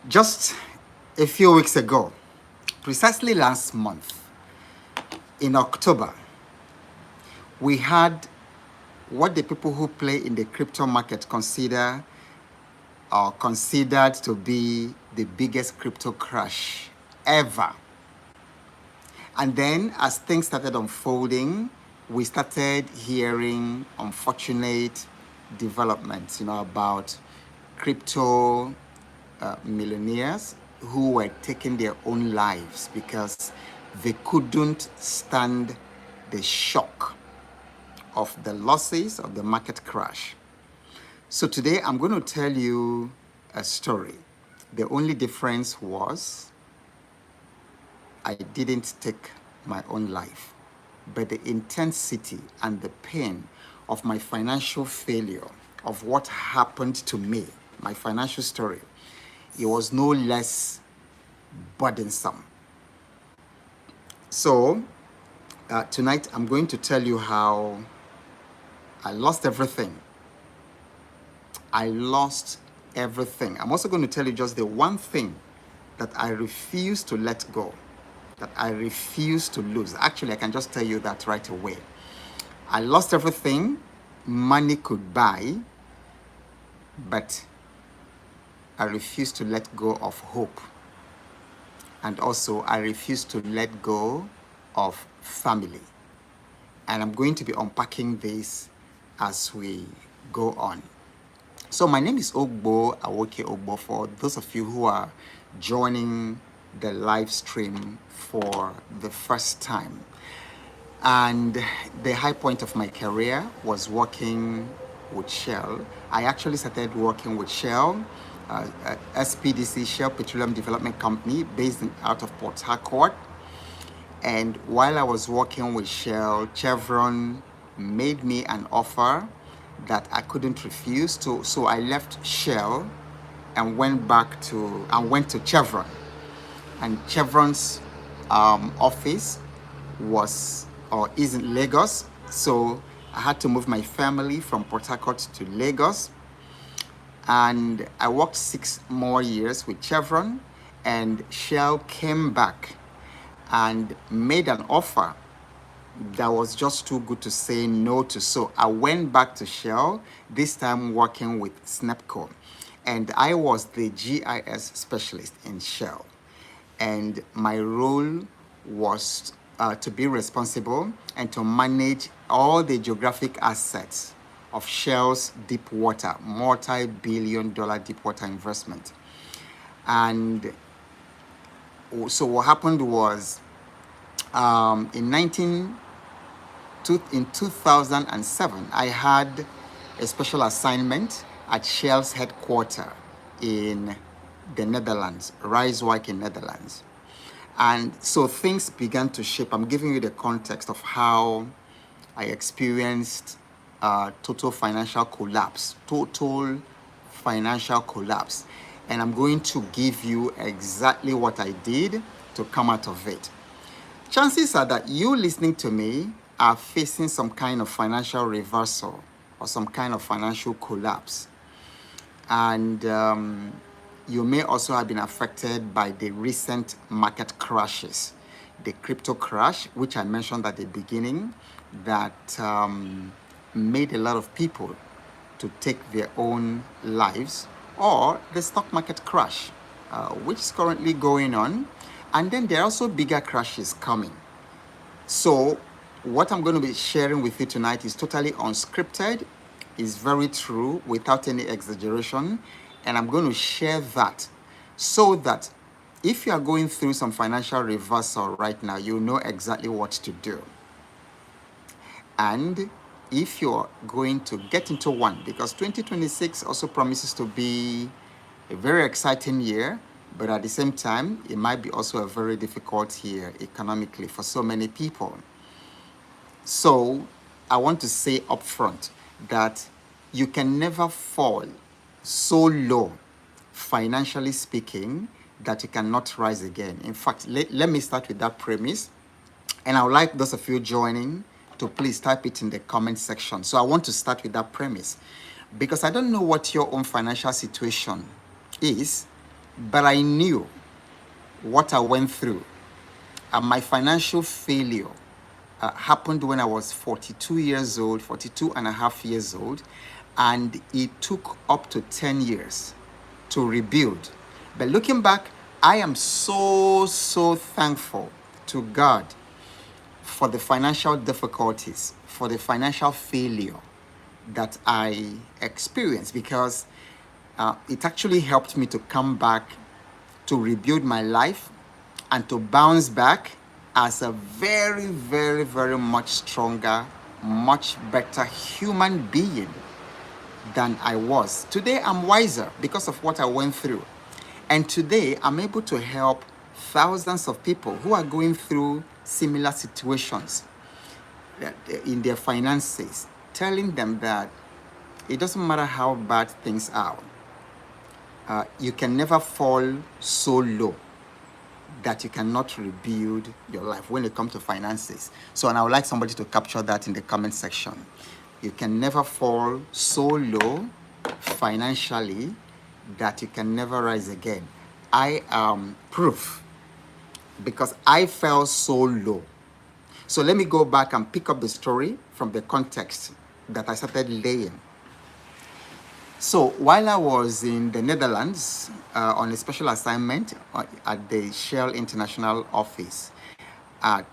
Just a few weeks ago, precisely last month, in October, we had what the people who play in the crypto market consider or considered to be the biggest crypto crash ever. And then as things started unfolding, we started hearing unfortunate developments, about crypto millionaires who were taking their own lives because they couldn't stand the shock of the losses of the market crash. So today I'm going to tell you a story. The only difference was I didn't take my own life, but the intensity and the pain of my financial failure, of what happened to me, my financial story, it was no less burdensome. So tonight I'm going to tell you how I lost everything. I lost everything. I'm also going to tell you just the one thing that I refuse to let go, that I refuse to lose. Actually, I can just tell you that right away. I lost everything money could buy, but I refuse to let go of hope. And also, I refuse to let go of family. And I'm going to be unpacking this as we go on. So my name is Ogbo, Awoke Ogbo, for those of you who are joining the live stream for the first time. And the high point of my career was working with Shell. I actually started working with Shell, SPDC, Shell Petroleum Development Company, based out of Port Harcourt. And while I was working with Shell, Chevron made me an offer that I couldn't refuse to. So I left Shell and went to Chevron. And Chevron's office is in Lagos. So I had to move my family from Port Harcourt to Lagos. And I worked 6 more years with Chevron, and Shell came back and made an offer that was just too good to say no to. So I went back to Shell, this time working with Snepco. And I was the GIS specialist in Shell. And my role was to be responsible and to manage all the geographic assets of Shell's deep water, multi-billion-dollar deep water investment. And so what happened was in 2007, I had a special assignment at Shell's headquarters in the Netherlands, Rijswijk in Netherlands. And so things began to shape. I'm giving you the context of how I experienced total financial collapse. And I'm going to give you exactly what I did to come out of it. Chances are that you listening to me are facing some kind of financial reversal or some kind of financial collapse. And you may also have been affected by the recent market crashes. The crypto crash, which I mentioned at the beginning, that made a lot of people to take their own lives, or the stock market crash, which is currently going on. And then there are also bigger crashes coming. So what I'm going to be sharing with you tonight is totally unscripted, is very true, without any exaggeration. And I'm going to share that so that if you are going through some financial reversal right now, you know exactly what to do. And if you're going to get into one, because 2026 also promises to be a very exciting year, but at the same time, it might be also a very difficult year economically for so many people. So I want to say upfront that you can never fall so low, financially speaking, that you cannot rise again. In fact, let me start with that premise. And I would like those of you joining to please type it in the comment section. So I want to start with that premise, because I don't know what your own financial situation is, but I knew what I went through. And my financial failure happened when I was 42 years old, 42 and a half years old, and it took up to 10 years to rebuild. But looking back, I am so thankful to God for the financial difficulties, for the financial failure that I experienced, because it actually helped me to come back, to rebuild my life, and to bounce back as a very much stronger, much better human being than I was. Today I'm wiser because of what I went through. And today I'm able to help thousands of people who are going through similar situations in their finances, telling them that it doesn't matter how bad things are, you can never fall so low that you cannot rebuild your life when it comes to finances. So, and I would like somebody to capture that in the comment section. You can never fall so low financially that you can never rise again. I am proof, because I fell so low. So let me go back and pick up the story from the context that I started laying. So while I was in the Netherlands on a special assignment at the Shell International office at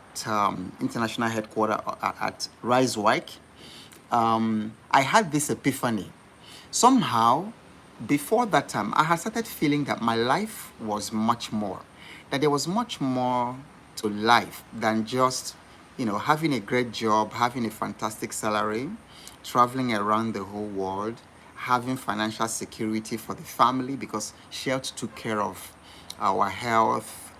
international headquarters at Rijswijk, I had this epiphany. Somehow, before that time, I had started feeling that my life was much more, that there was much more to life than just, having a great job, having a fantastic salary, traveling around the whole world, having financial security for the family, because Shell took care of our health,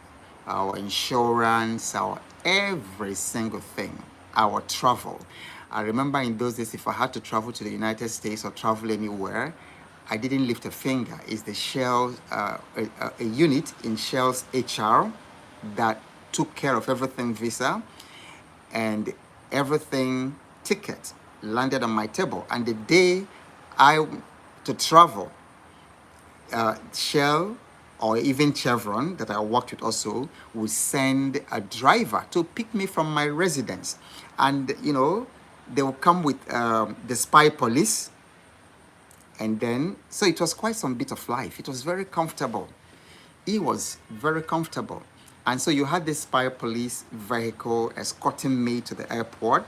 our insurance, our every single thing, our travel. I remember in those days, if I had to travel to the United States or travel anywhere, I didn't lift a finger. It's the Shell, a unit in Shell's HR that took care of everything visa, and everything ticket landed on my table. And the day to travel, Shell or even Chevron that I worked with also would send a driver to pick me from my residence. And, they will come with the spy police. And then, so it was quite some bit of life. It was very comfortable. It was very comfortable. And so you had this spy police vehicle escorting me to the airport.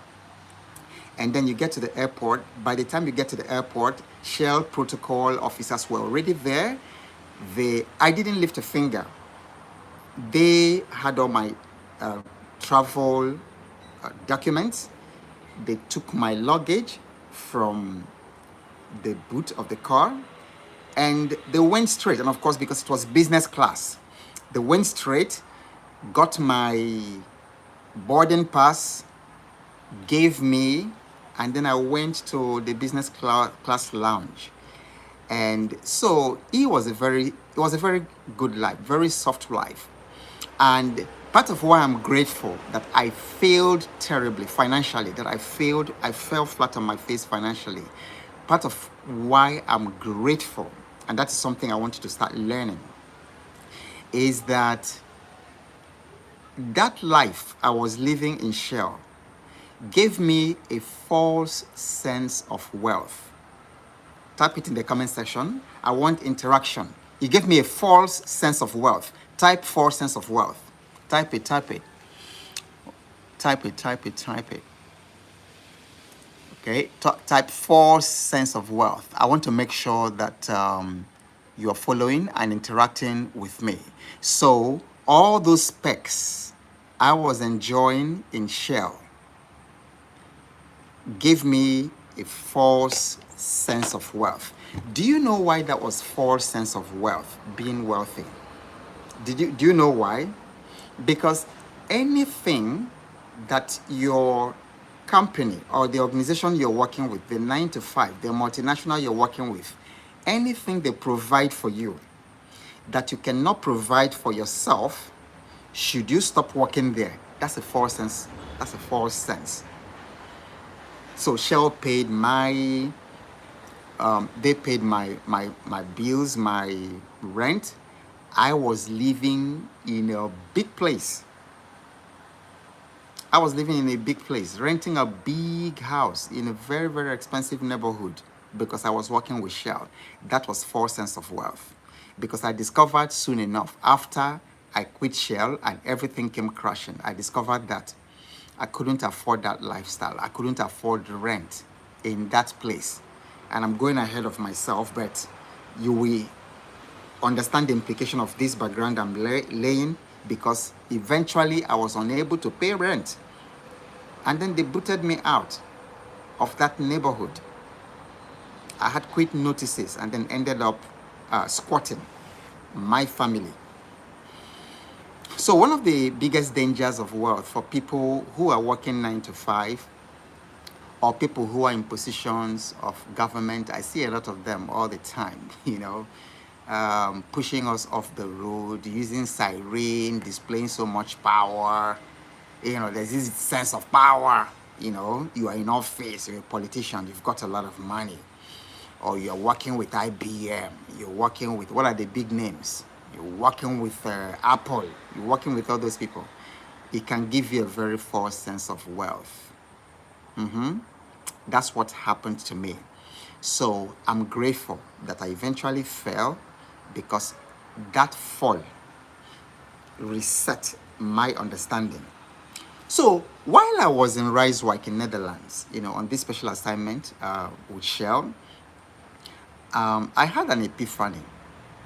And then you get to the airport. By the time you get to the airport, Shell protocol officers were already there. I didn't lift a finger. They had all my travel documents. They took my luggage from the boot of the car, and they went straight. And of course, because it was business class, they went straight, got my boarding pass, gave me, and then I went to the business class lounge. And so it was a very good life, very soft life. And part of why I'm grateful that I failed terribly financially, that I fell flat on my face financially, part of why I'm grateful, and that's something I want you to start learning, is that life I was living in Shell gave me a false sense of wealth. Type it in the comment section. I want interaction. It gave me a false sense of wealth. Type false sense of wealth. Type it. Okay, type false sense of wealth. I want to make sure that you are following and interacting with me. So all those specs I was enjoying in Shell gave me a false sense of wealth. Do you know why that was false sense of wealth, being wealthy? Do you know why? Because anything that your company or the organization you're working with, the 9 to 5, the multinational you're working with, anything they provide for you that you cannot provide for yourself, should you stop working there? That's a false sense. That's a false sense. So Shell paid my bills, my rent, I was living in a big place. I was living in a big place, renting a big house in a very, very expensive neighborhood because I was working with Shell. That was false sense of wealth. Because I discovered soon enough, after I quit Shell and everything came crashing, I discovered that I couldn't afford that lifestyle. I couldn't afford rent in that place. And I'm going ahead of myself, but you will understand the implication of this background I'm laying, because eventually I was unable to pay rent. And then they booted me out of that neighborhood. I had quit notices and then ended up squatting my family. So one of the biggest dangers of wealth for people who are working 9 to 5 or people who are in positions of government, I see a lot of them all the time, pushing us off the road, using siren, displaying so much power. There's this sense of power. You are in office, you're a politician, you've got a lot of money. Or you're working with IBM, you're working with, what are the big names? You're working with Apple, you're working with all those people. It can give you a very false sense of wealth. That's what happened to me. So I'm grateful that I eventually fell, because that fall reset my understanding. So while I was in Rijswijk in Netherlands, on this special assignment with Shell, I had an epiphany,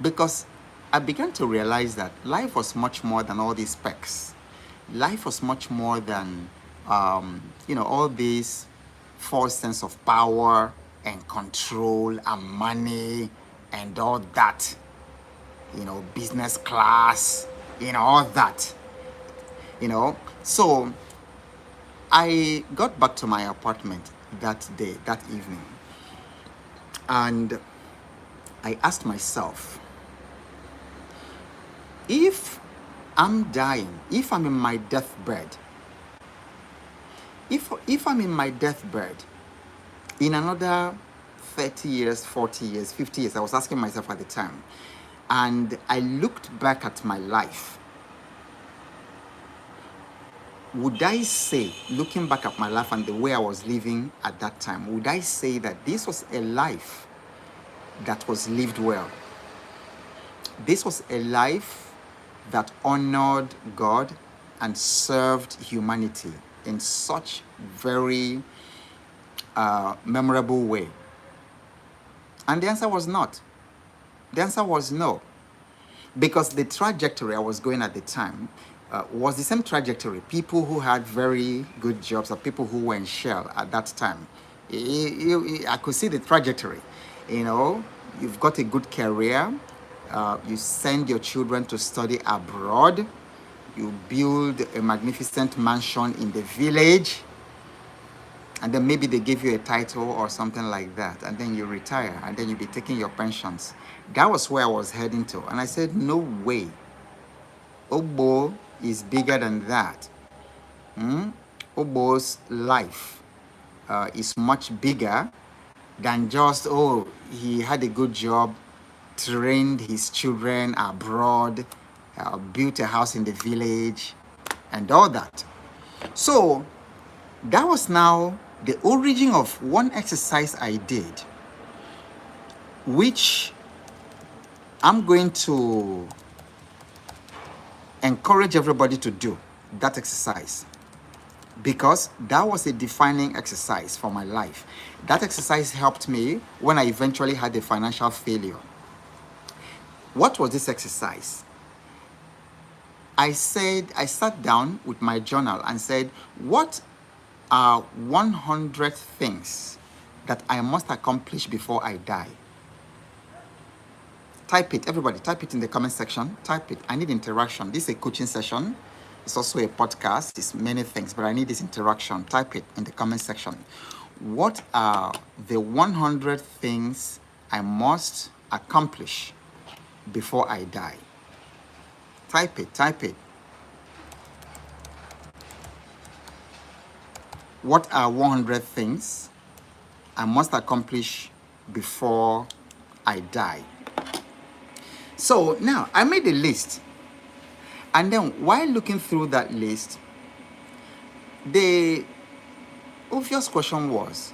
because I began to realize that life was much more than all these specs. Life was much more than, all these false sense of power and control and money and all that, business class, all that, So I got back to my apartment that day, that evening, and I asked myself, if I'm dying, if I'm in my deathbed, if I'm in my deathbed in another 30 years, 40 years, 50 years, I was asking myself at the time, and I looked back at my life, would I say, looking back at my life and the way I was living at that time, would I say that this was a life that was lived well? This was a life that honored God and served humanity in such very memorable way? And the answer was not. The answer was no. Because the trajectory I was going at the time was the same trajectory. People who had very good jobs, or people who were in Shell at that time, I could see the trajectory. You've got a good career. You send your children to study abroad. You build a magnificent mansion in the village. And then maybe they give you a title or something like that. And then you retire. And then you'll be taking your pensions. That was where I was heading to. And I said, no way. Ogbo is bigger than that. Ogbo's life is much bigger than just, he had a good job, trained his children abroad, built a house in the village, and all that. So that was now the origin of one exercise I did, which I'm going to encourage everybody to do that exercise, because that was a defining exercise for my life. That exercise helped me when I eventually had a financial failure. What was this exercise? I sat down with my journal and said, what are 100 things that I must accomplish before I die? Type it, everybody, type it in the comment section. Type it. I need interaction. This is a coaching session. It's also a podcast. It's many things, but I need this interaction. Type it in the comment section. What are the 100 things I must accomplish before I die? Type it, type it. What are 100 things I must accomplish before I die? So now I made a list. And then while looking through that list, the obvious question was,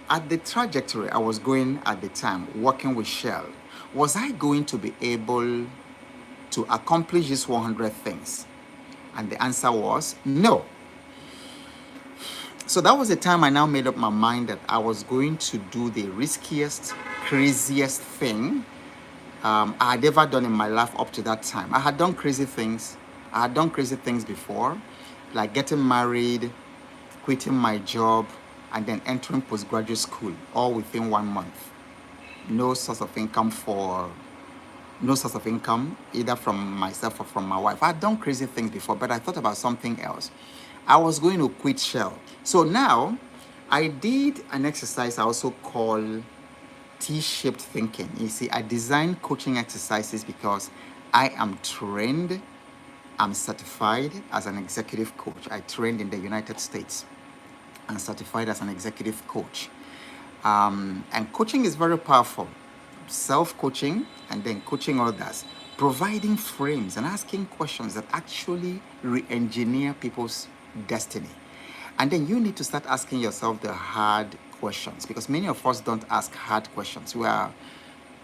at the trajectory I was going at the time, working with Shell, was I going to be able to accomplish these 100 things? And the answer was no. So that was the time I now made up my mind that I was going to do the riskiest, craziest thing I had ever done in my life up to that time. I had done crazy things. I had done crazy things before, like getting married, quitting my job, and then entering postgraduate school, all within 1 month. No source of income either from myself or from my wife. I had done crazy things before, but I thought about something else. I was going to quit Shell. So now I did an exercise I also call T-shaped thinking. You see, I designed coaching exercises because I am trained, I'm certified as an executive coach. I trained in the United States and certified as an executive coach. And coaching is very powerful. Self-coaching and then coaching others, providing frames and asking questions that actually re-engineer people's destiny. And then you need to start asking yourself the hard questions, because many of us don't ask hard questions.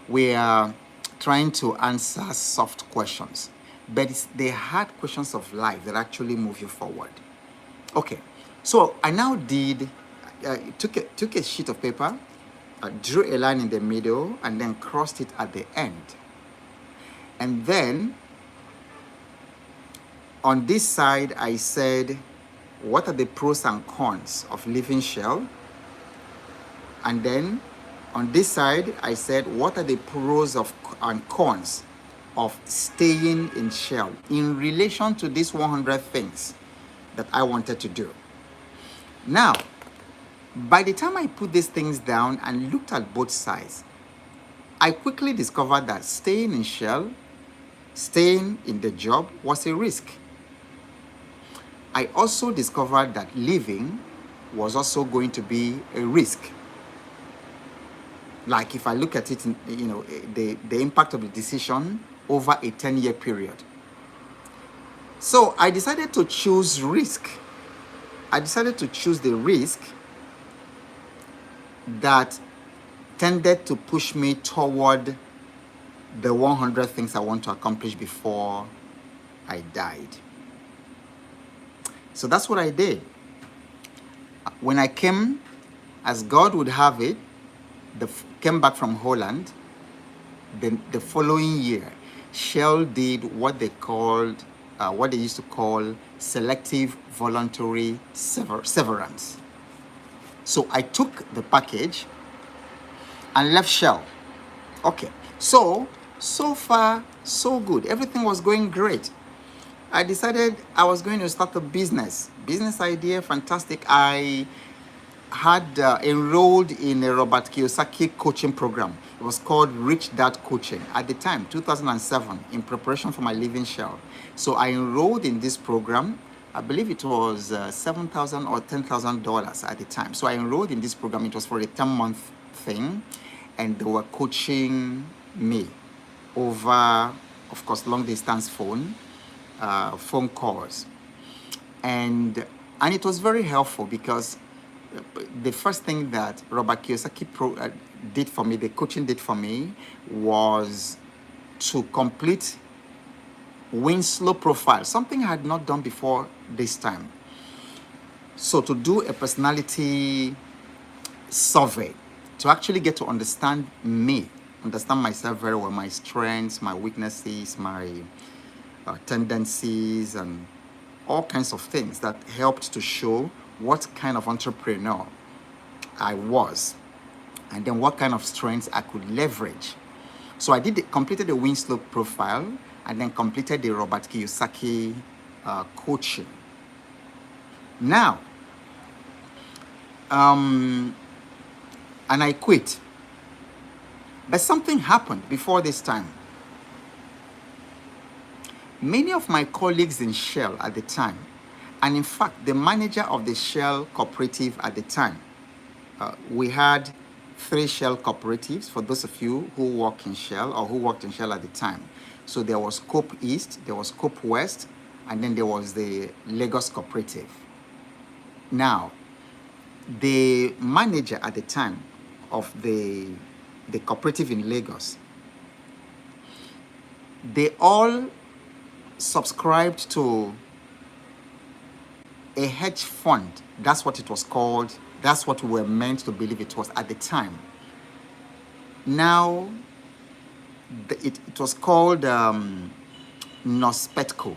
We are trying to answer soft questions, but it's the hard questions of life that actually move you forward. Okay, so I now took a sheet of paper, drew a line in the middle, and then crossed it at the end. And then on this side, I said, what are the pros and cons of leaving Shell? And then on this side, I said, what are the pros and cons of staying in Shell in relation to these 100 things that I wanted to do? Now, by the time I put these things down and looked at both sides, I quickly discovered that staying in Shell, staying in the job, was a risk. I also discovered that leaving was also going to be a risk. Like if I look at it, the impact of the decision over a 10-year period. So I decided to choose risk. I decided to choose the risk that tended to push me toward the 100 things I want to accomplish before I died. So that's what I did. When I came, as God would have it, came back from Holland, the following year, Shell did what they used to call selective voluntary severance. So I took the package and left Shell. Okay, so far, so good. Everything was going great. I decided I was going to start a business. Business idea, fantastic. I had enrolled in a Robert Kiyosaki coaching program. It was called Rich Dad Coaching at the time, 2007, in preparation for my leaving Shell. So I enrolled in this program. I believe it was $7,000 or $10,000 at the time. So I enrolled in this program. It was for a 10-month thing, and they were coaching me over, of course, long-distance phone calls, and it was very helpful because the first thing that Robert Kiyosaki did for me, the coaching did for me, was to complete Winslow profile, something I had not done before this time. So to do a personality survey, to actually get to understand me, understand myself very well, my strengths, my weaknesses, my tendencies, and all kinds of things that helped to show what kind of entrepreneur I was, and then what kind of strengths I could leverage. So I completed the Winslow profile, and then completed the Robert Kiyosaki coaching. Now, and I quit. But something happened before this time. Many of my colleagues in Shell at the time, and in fact, the manager of the Shell cooperative at the time, we had three Shell cooperatives for those of you who work in Shell or who worked in Shell at the time. So there was Cope East, there was Cope West, and then there was the Lagos Cooperative. Now, the manager at the time of the cooperative in Lagos, they all subscribed to a hedge fund. That's what it was called. That's what we were meant to believe it was at the time. Now, it was called Nospetco.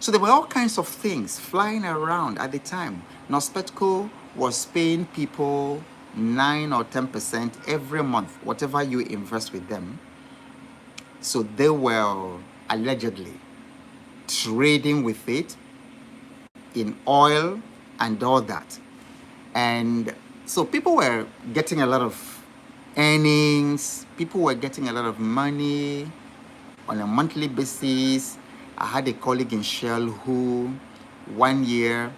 So there were all kinds of things flying around at the time. Nospetco was paying people 9 or 10% every month, whatever you invest with them. So they were allegedly trading with it in oil and all that. And so people were getting a lot of earnings, people were getting a lot of money on a monthly basis. I had a colleague in Shell who 1 year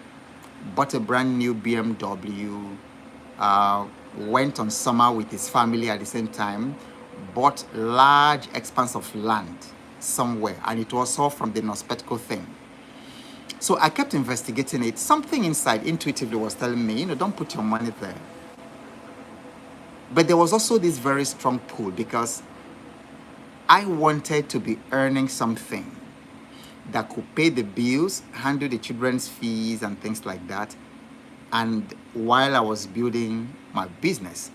bought a brand new BMW, went on summer with his family at the same time, bought large expanse of land somewhere, and it was all from the Nospetco thing. So I kept investigating it. Something inside intuitively was telling me, don't put your money there. But there was also this very strong pull because I wanted to be earning something that could pay the bills, handle the children's fees and things like that, and while I was building my business.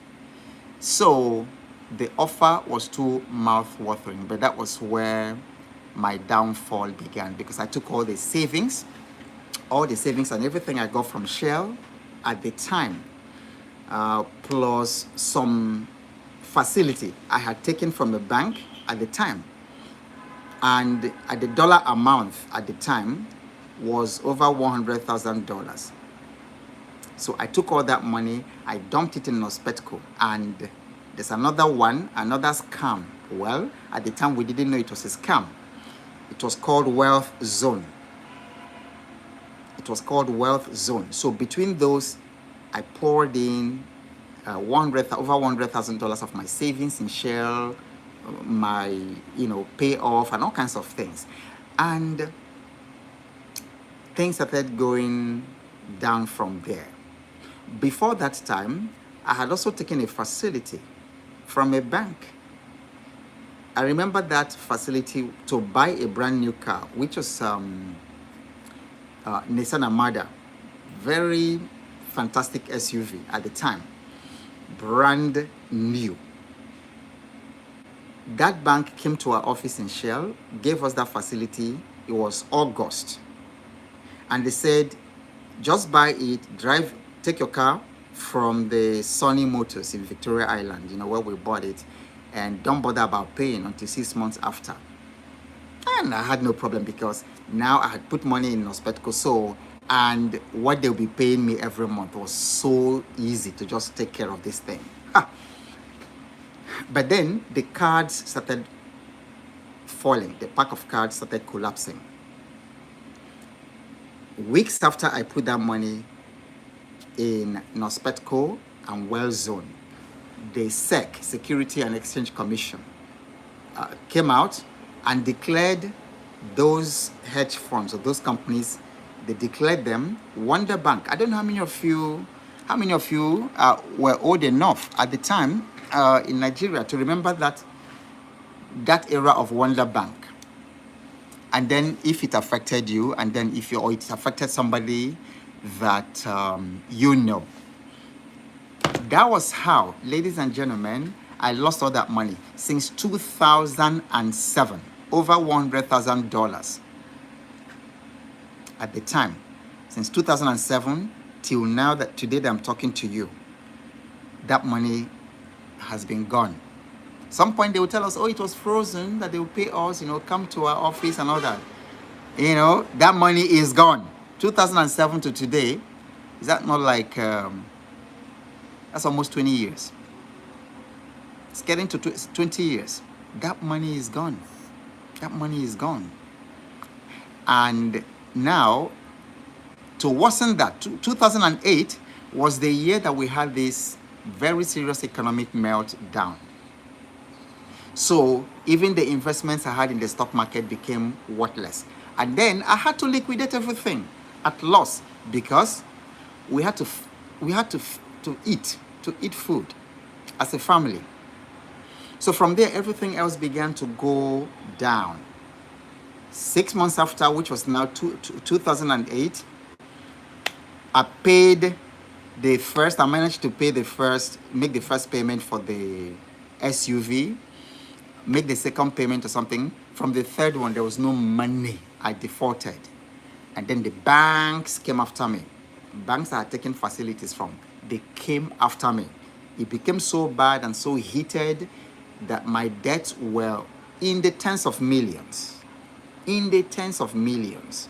So the offer was too mouth-watering, but that was where my downfall began, because I took all the savings and everything I got from Shell at the time, plus some facility I had taken from a bank at the time, and at the dollar amount at the time was over $100,000. So I took all that money, I dumped it in Nospetco, and there's another scam. Well, at the time we didn't know it was a scam. It was called Wealth Zone. So between those, I poured in over $100,000 of my savings in Shell, my payoff and all kinds of things, and things started going down from there. Before that time, I had also taken a facility from a bank. I remember that facility to buy a brand new car, which was Nissan Armada, very fantastic SUV at the time, brand new. That bank came to our office in Shell, gave us that facility. It was August. And they said, just buy it, take your car from the Sunny Motors in Victoria Island, where we bought it, and don't bother about paying until 6 months after. And I had no problem because now I had put money in Nospetco, and what they'll be paying me every month was so easy to just take care of this thing. But then the cards started falling. The pack of cards started collapsing. Weeks after I put that money in Nospetco and Wealth Zone, the SEC, Security and Exchange Commission, came out and declared those hedge funds or those companies, they declared them Wonder Bank. I don't know how many of you were old enough at the time in Nigeria to remember that era of Wonder Bank. And then if it affected you, and then if it affected somebody that that was how, ladies and gentlemen, I lost all that money since 2007, over $100,000 at the time. Since 2007 till now, today that I'm talking to you, that money has been gone. Some point they will tell us, oh, it was frozen, that they will pay us, come to our office and all that. That money is gone. 2007 to today, is that not like, that's almost 20 years. It's getting to 20 years. That money is gone. That money is gone. And now, to worsen that, 2008 was the year that we had this very serious economic meltdown. So even the investments I had in the stock market became worthless. And then I had to liquidate everything at loss because we had to to eat food as a family. So from there, everything else began to go down. 6 months after, which was now 2008, I managed to make the first payment for the SUV, make the second payment or something. From the third one, there was no money. I defaulted. And then the banks came after me. Banks I had taken facilities from, they came after me. It became so bad and so heated that my debts were in the tens of millions. In the tens of millions.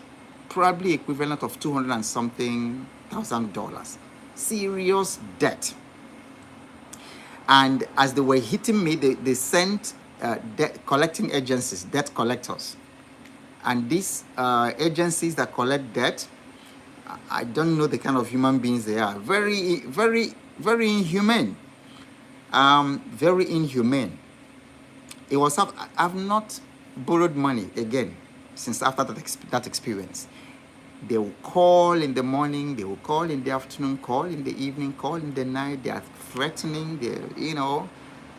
Probably equivalent of 200 and something $1,000. Serious debt. And as they were hitting me, they sent debt collecting agencies, debt collectors. And these agencies that collect debt, I don't know the kind of human beings they are. Very, very, very inhumane. Very inhumane. It was, I've not borrowed money again since after that experience. They will call in the morning, they will call in the afternoon, call in the evening, call in the night. They are threatening,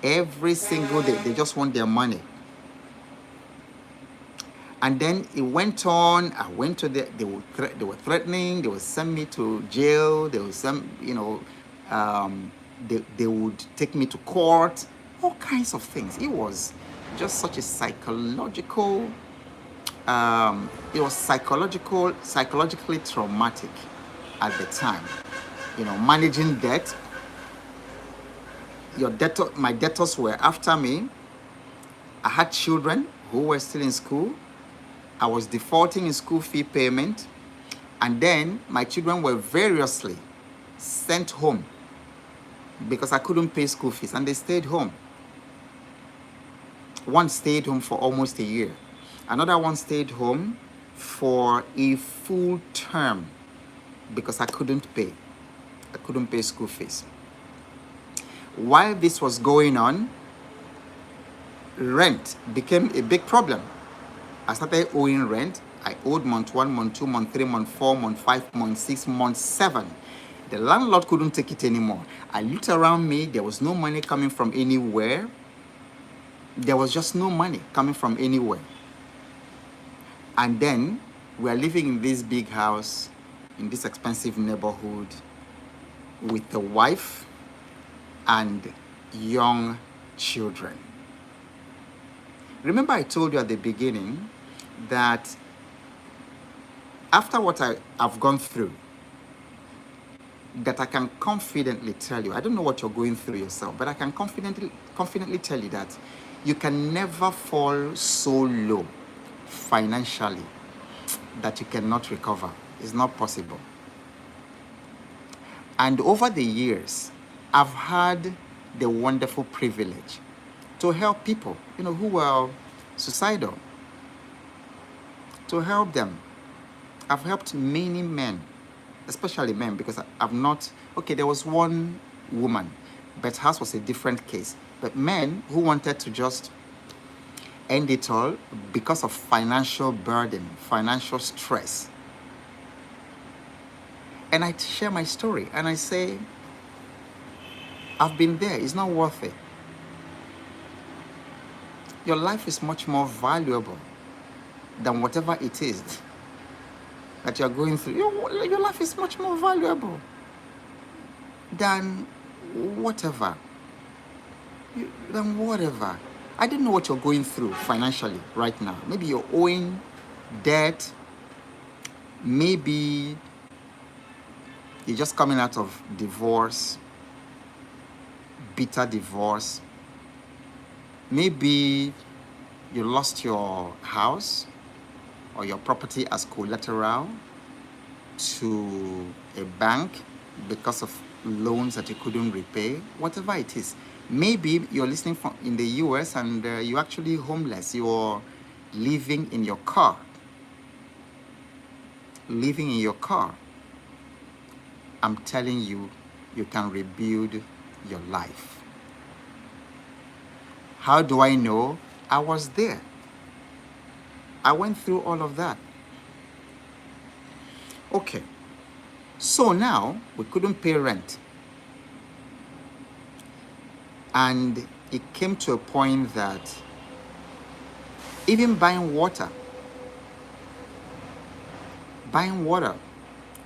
every single day. They just want their money. And then it went on. I went to they were threatening. They would send me to jail. They would send, they would take me to court. All kinds of things. It was just such a psychological. It was psychologically traumatic at the time. Managing debt. My debtors were after me. I had children who were still in school. I was defaulting in school fee payment. And then my children were variously sent home because I couldn't pay school fees, and they stayed home. One stayed home for almost a year. Another one stayed home for a full term because I couldn't pay. I couldn't pay school fees. While this was going on, rent became a big problem. I started owing rent. I owed month 1, month 2, month 3, month 4, month 5, month 6, month 7. The landlord couldn't take it anymore. I looked around me. There was no money coming from anywhere. There was just no money coming from anywhere. And then we are living in this big house, in this expensive neighborhood, with a wife and young children. Remember I told you at the beginning that after what I've gone through, that I can confidently tell you, I don't know what you're going through yourself, but I can confidently tell you that you can never fall so low financially that you cannot recover. It's not possible. And over the years, I've had the wonderful privilege to help people, who were suicidal, to help them. I've helped many men, especially men, because there was one woman, but hers was a different case. But men who wanted to just end it all because of financial burden, financial stress. And I share my story and I say, I've been there, it's not worth it. Your life is much more valuable than whatever it is that you're going through. Your life is much more valuable than whatever. I don't know what you're going through financially right now. Maybe you're owing debt. Maybe you're just coming out of divorce, bitter divorce. Maybe you lost your house or your property as collateral to a bank because of loans that you couldn't repay, whatever it is. Maybe you're listening from in the US and you're actually homeless. You're living in your car. I'm telling you, you can rebuild your life. How do I know? I was there. I went through all of that. Okay. So now we couldn't pay rent. And it came to a point that even buying water,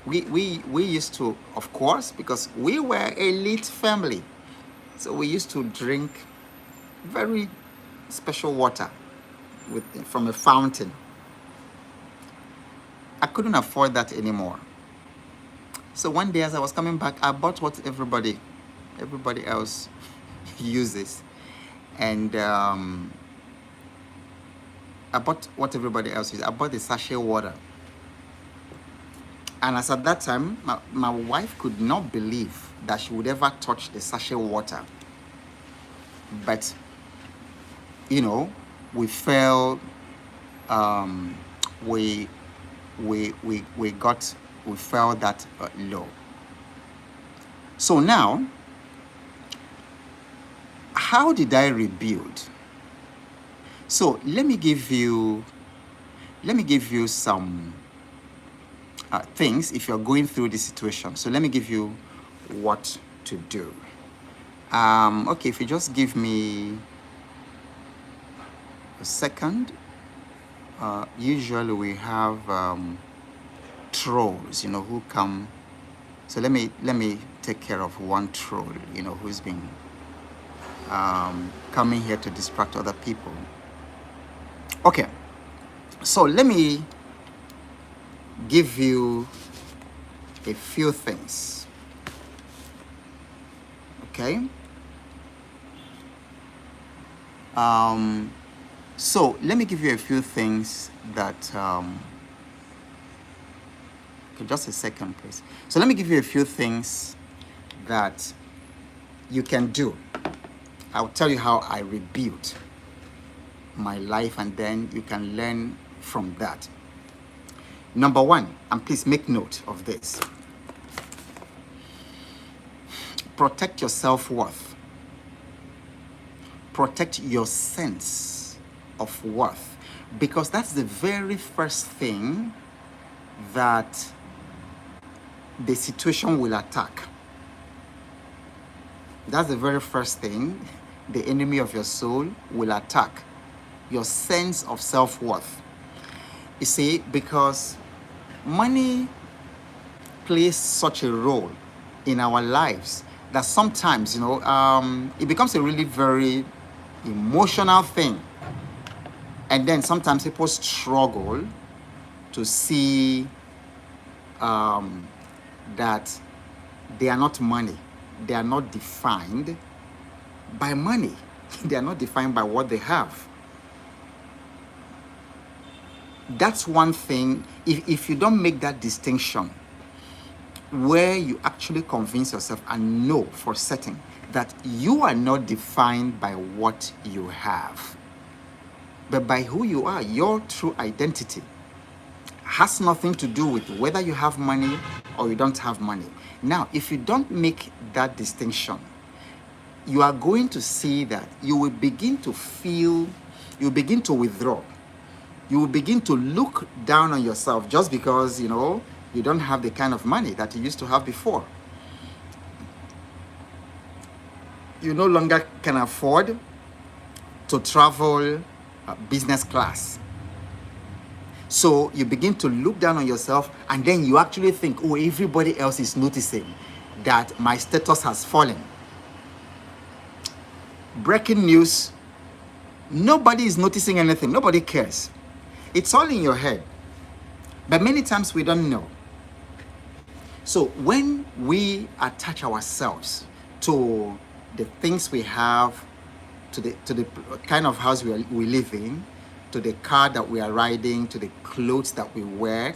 we used to, of course, because we were elite family, so we used to drink very special water from a fountain. I couldn't afford that anymore. So one day as I was coming back, I bought what everybody else uses. And I bought what everybody else uses. I bought the sachet water. And as at that time, my wife could not believe that she would ever touch the sachet water. But, you know, we fell, we fell that low. So now, how did I rebuild? So let me give you some things if you're going through this situation. So let me give you what to do. Okay, if you just give me a second. Usually we have trolls, who come. So let me take care of one troll, who's been coming here to distract other people. Okay, so let me give you a few things. Okay. So let me give you a few things that okay, just a second, please. So let me give you a few things that you can do. I'll tell you how I rebuilt my life, and then you can learn from that. Number one, and please make note of this: protect your self-worth. Protect your sense of worth, because that's the very first thing that the situation will attack. That's the very first thing the enemy of your soul will attack: your sense of self-worth. You see, because money plays such a role in our lives that sometimes, it becomes a really very emotional thing. And then sometimes people struggle to see that they are not money. They are not defined by money. They are not defined by what they have. That's one thing. If you don't make that distinction, where you actually convince yourself and know for certain that you are not defined by what you have, but by who you are. Your true identity has nothing to do with whether you have money or you don't have money. Now, if you don't make that distinction, you are going to see that you will begin to feel, you will begin to withdraw. You will begin to look down on yourself just because, you don't have the kind of money that you used to have before. You no longer can afford to travel business class. So you begin to look down on yourself, and then you actually think, oh, everybody else is noticing that my status has fallen. Breaking news: nobody is noticing anything. Nobody cares. It's all in your head. But many times we don't know. So when we attach ourselves to the things we have, to the kind of house we live in, to the car that we are riding, to the clothes that we wear,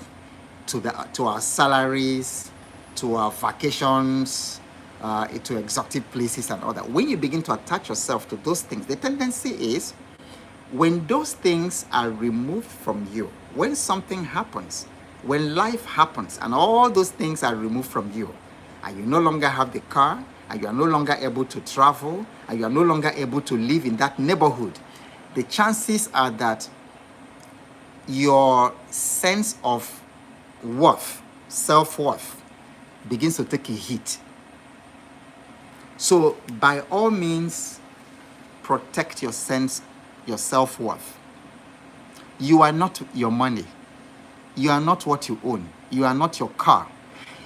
to our salaries, to our vacations, to exotic places and all that. When you begin to attach yourself to those things, the tendency is, when those things are removed from you, when something happens, when life happens, and all those things are removed from you, and you no longer have the car, and you are no longer able to travel, and you are no longer able to live in that neighborhood, the chances are that your sense of worth, self-worth, begins to take a hit. So by all means, protect your sense, your self-worth. You are not your money. You are not what you own. You are not your car.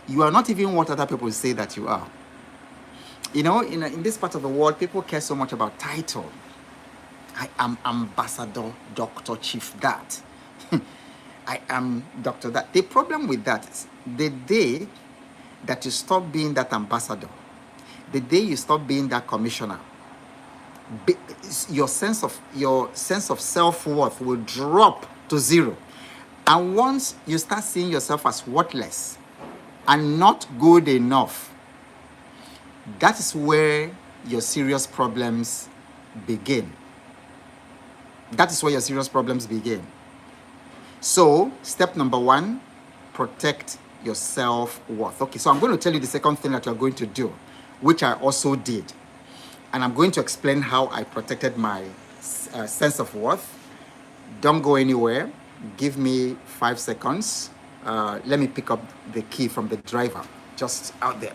You are not even what other people say that you are. You know, in this part of the world, people care so much about title. I am ambassador, doctor, chief that. I am doctor that. The problem with that is the day that you stop being that ambassador, the day you stop being that commissioner, your sense of self-worth will drop to zero. And once you start seeing yourself as worthless and not good enough, that is where your serious problems begin. That is where your serious problems begin. So, step number 1, protect your self-worth. Okay, so I'm going to tell you the second thing that you're going to do, which I also did. And I'm going to explain how I protected my sense of worth. Don't go anywhere. Give me 5 seconds. Let me pick up the key from the driver, just out there.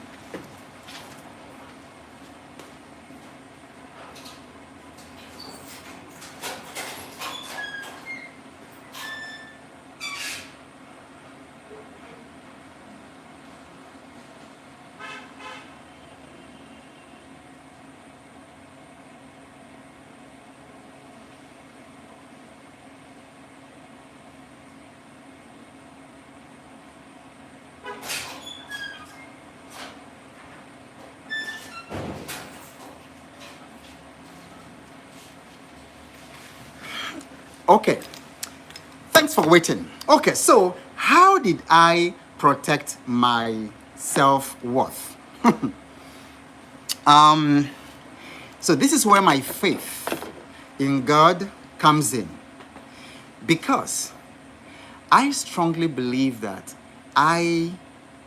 Okay, thanks for waiting. Okay, so how did I protect my self-worth? So this is where my faith in God comes in, because I strongly believe that I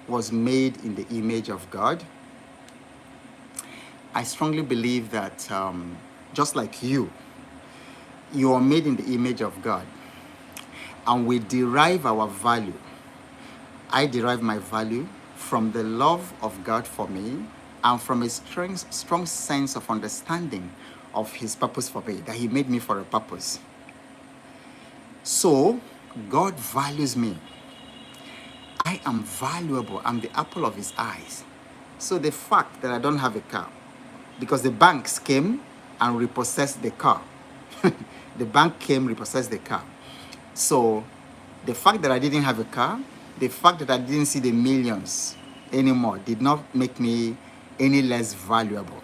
was made in the image of God. I strongly believe that just like you are made in the image of God, and we derive our value. I derive my value from the love of God for me and from a strong sense of understanding of His purpose for me, that He made me for a purpose. So, God values me. I am valuable. I'm the apple of His eyes. So the fact that I don't have a car, because the banks came and repossessed the car. The bank came, repossessed the car. So the fact that I didn't have a car, the fact that I didn't see the millions anymore did not make me any less valuable.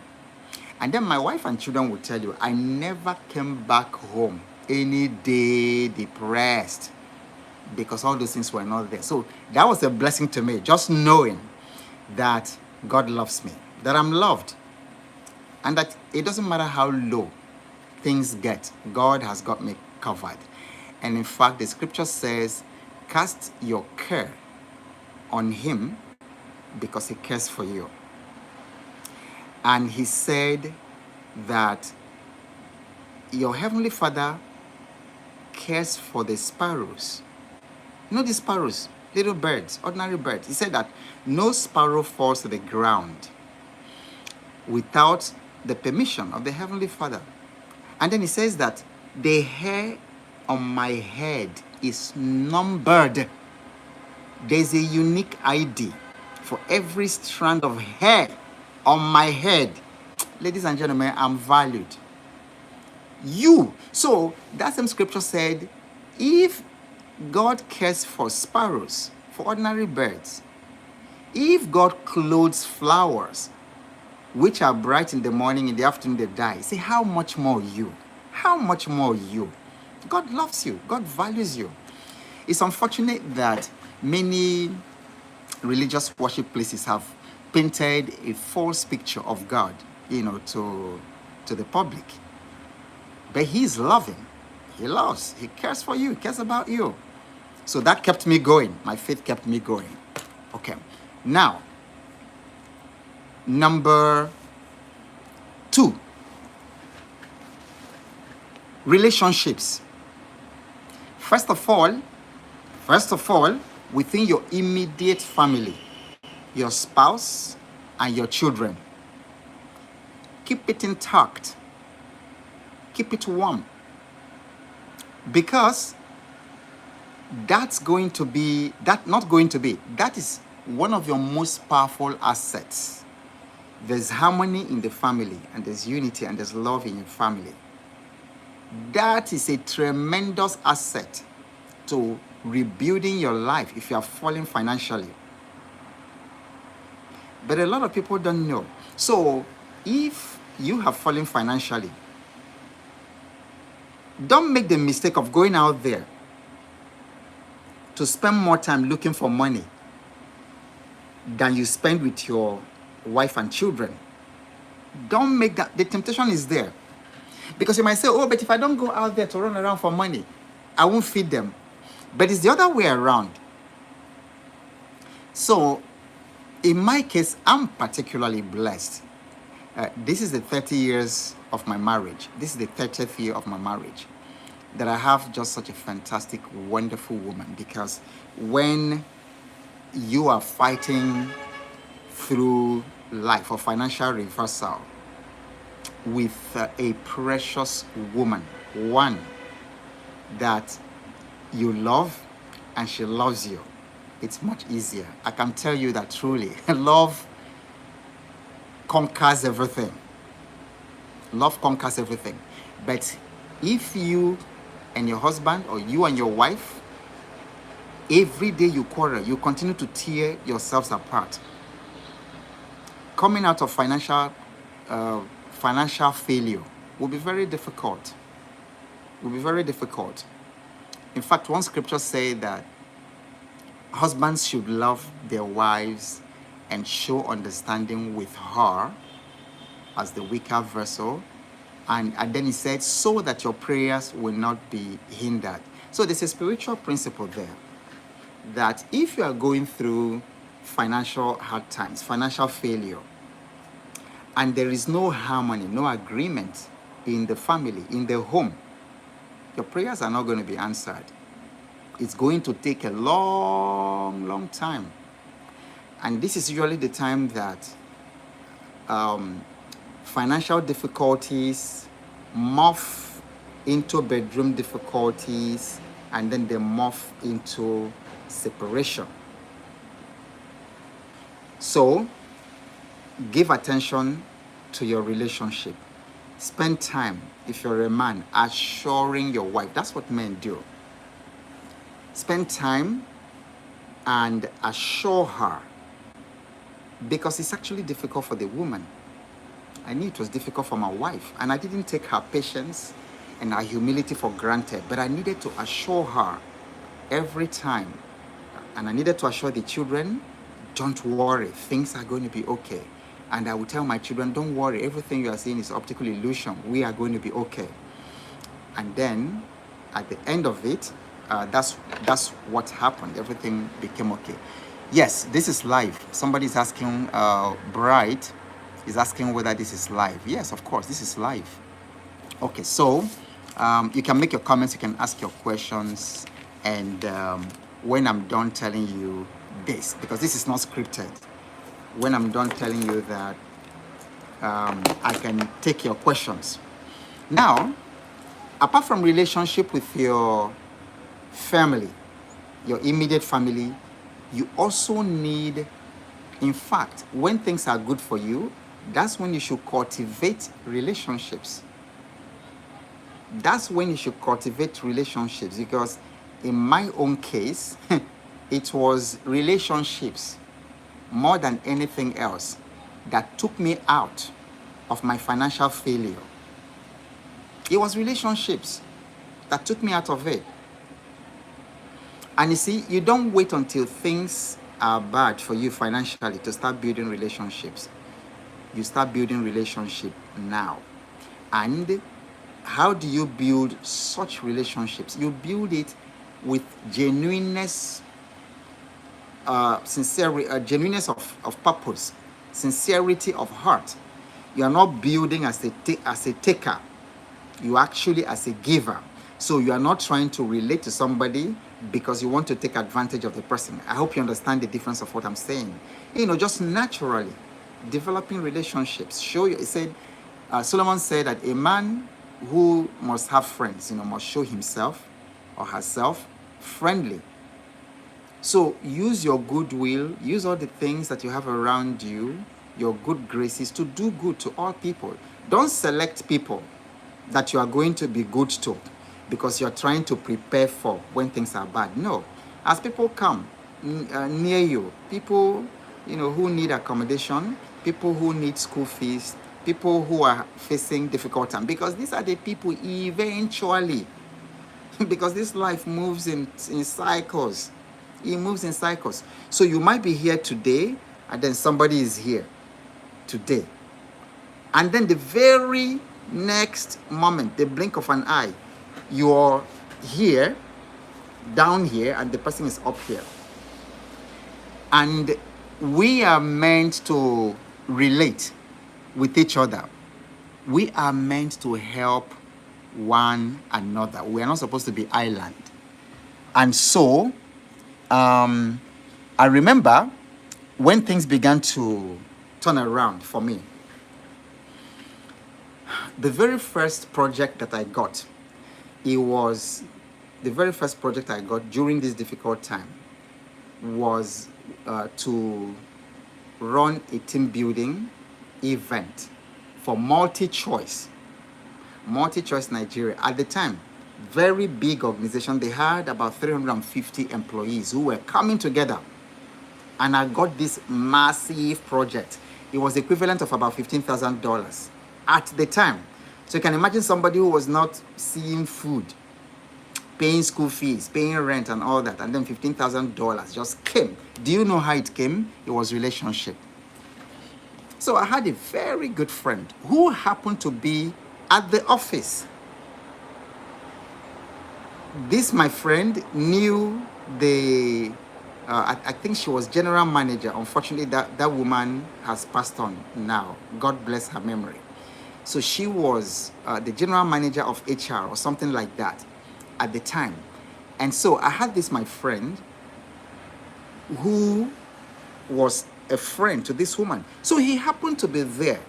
And then my wife and children will tell you, I never came back home any day depressed, because all those things were not there. So that was a blessing to me, just knowing that God loves me, that I'm loved, and that it doesn't matter how low things get, God has got me covered. And in fact, the scripture says, cast your care on Him because He cares for you. And He said that your Heavenly Father cares for the sparrows. You know the sparrows, little birds, ordinary birds. He said that no sparrow falls to the ground without the permission of the Heavenly Father. And then He says that the hair on my head is numbered. There's a unique ID for every strand of hair on my head. Ladies and gentlemen, I'm valued. You. So that same scripture said, if God cares for sparrows, for ordinary birds, if God clothes flowers, which are bright in the morning, in the afternoon they die, say, how much more you? How much more you? God loves you. God values you. It's unfortunate that many religious worship places have painted a false picture of God, to the public. But He is loving. He loves. He cares for you. He cares about you. So that kept me going. My faith kept me going. Okay. Now, Number 2, relationships. First of all, within your immediate family, your spouse and your children. Keep it intact. Keep it warm. Because that is one of your most powerful assets. There's harmony in the family, and there's unity, and there's love in your family. That is a tremendous asset to rebuilding your life if you are falling financially. But a lot of people don't know. So if you have fallen financially, don't make the mistake of going out there to spend more time looking for money than you spend with your wife and children. Don't make that. The temptation is there. Because you might say, oh, but if I don't go out there to run around for money, I won't feed them. But it's the other way around. So, in my case, I'm particularly blessed. This is the 30 years of my marriage. This is the 30th year of my marriage. That I have just such a fantastic, wonderful woman. Because when you are fighting through life for financial reversal with a precious woman, one that you love and she loves you, it's much easier. I can tell you that truly. Love conquers everything. Love conquers everything. But if you and your husband, or you and your wife, every day you quarrel, you continue to tear yourselves apart, coming out of financial failure will be very difficult. Will be very difficult. In fact, one scripture says that husbands should love their wives and show understanding with her as the weaker vessel. And then he said, so that your prayers will not be hindered. So there's a spiritual principle there, that if you are going through financial hard times, financial failure, and there is no harmony, no agreement in the family, in the home, your prayers are not going to be answered. It's going to take a long, long time. And this is usually the time that financial difficulties morph into bedroom difficulties, and then they morph into separation. So, give attention to your relationship. Spend time, if you're a man, assuring your wife. That's what men do. Spend time and assure her, because it's actually difficult for the woman. I knew it was difficult for my wife, and I didn't take her patience and her humility for granted, but I needed to assure her every time. And I needed to assure the children, don't worry, things are going to be okay. And I would tell my children, don't worry, everything you are seeing is optical illusion. We are going to be okay. And then, at the end of it, that's what happened. Everything became okay. Yes, this is live. Somebody is asking, Bright is asking whether this is live. Yes, of course, this is live. Okay, so you can make your comments, you can ask your questions, and when I'm done telling you this, because this is not scripted, when I'm done telling you that, I can take your questions. Now, apart from relationship with your family, your immediate family, you also need, in fact, when things are good for you, that's when you should cultivate relationships. That's when you should cultivate relationships, because in my own case, it was relationships more than anything else that took me out of my financial failure. It was relationships that took me out of it. And you see, you don't wait until things are bad for you financially to start building relationships. You start building relationship now. And how do you build such relationships? You build it with genuineness, genuineness of purpose. sincerity of heart. You are not building as a taker. You actually as a giver. So you are not trying to relate to somebody because you want to take advantage of the person. I hope you understand the difference of what I'm saying. Just naturally developing relationships. He said, Solomon said that a man who must have friends, must show himself or herself friendly. So use your goodwill, use all the things that you have around you, your good graces, to do good to all people. Don't select people that you are going to be good to because you're trying to prepare for when things are bad. No. As people come near you, people who need accommodation, people who need school fees, people who are facing difficult time, because these are the people eventually, because this life moves in cycles. It moves in cycles. So you might be here today, and then somebody is here today. And then the very next moment, the blink of an eye, you're here, down here, and the person is up here. And we are meant to relate with each other. We are meant to help one another. We are not supposed to be island. And so, I remember when things began to turn around for me. The very first project that I got, during this difficult time was to run a team building event for MultiChoice Nigeria. At the time, very big organization. They had about 350 employees who were coming together, and I got this massive project. It was equivalent of about $15,000 at the time. So you can imagine somebody who was not seeing food, paying school fees, paying rent and all that, and then $15,000 just came. Do you know how it came? It was relationship. So I had a very good friend who happened to be at the office. This, my friend, knew I think she was general manager. Unfortunately, that woman has passed on now. God bless her memory. So she was the general manager of HR or something like that at the time. And so I had this, my friend, who was a friend to this woman. So he happened to be there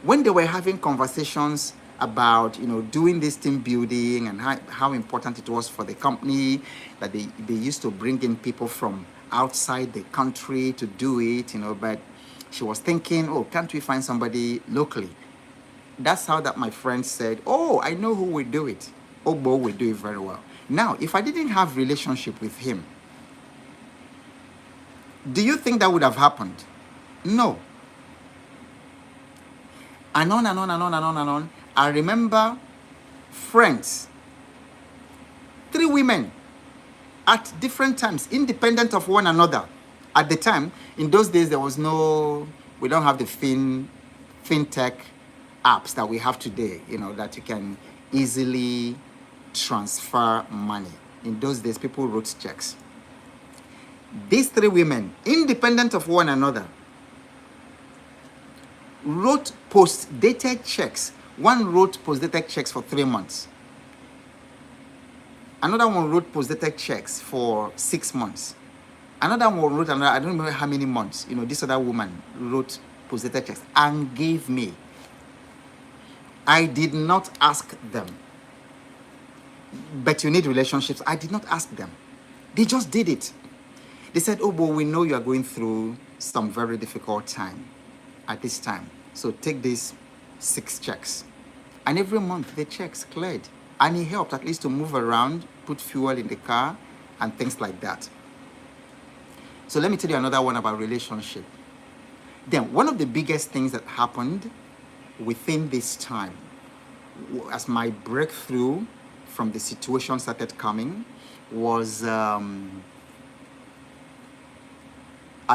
when they were having conversations about doing this team building and how important it was for the company, that they used to bring in people from outside the country to do it, but she was thinking, oh, can't we find somebody locally? That's how that my friend said, oh, I know who will do it. Ogbo will do it very well. Now, if I didn't have relationship with him, do you think that would have happened? No. And on and on and on and on and on. I remember friends, 3 women at different times, independent of one another. At the time, in those days, we don't have the fintech apps that we have today, that you can easily transfer money. In those days, people wrote checks. These 3 women, independent of one another, wrote post-dated checks. One wrote post-dated checks for 3 months. Another one wrote post-dated checks for 6 months. Another one wrote I don't remember how many months. This other woman wrote post-dated checks and gave me. I did not ask them. But you need relationships. I did not ask them. They just did it. They said, oh, but we know you are going through some very difficult time at this time. So take these 6 checks. And every month the checks cleared. And it helped at least to move around, put fuel in the car, and things like that. So let me tell you another one about relationship. Then one of the biggest things that happened within this time, as my breakthrough from the situation started coming, was I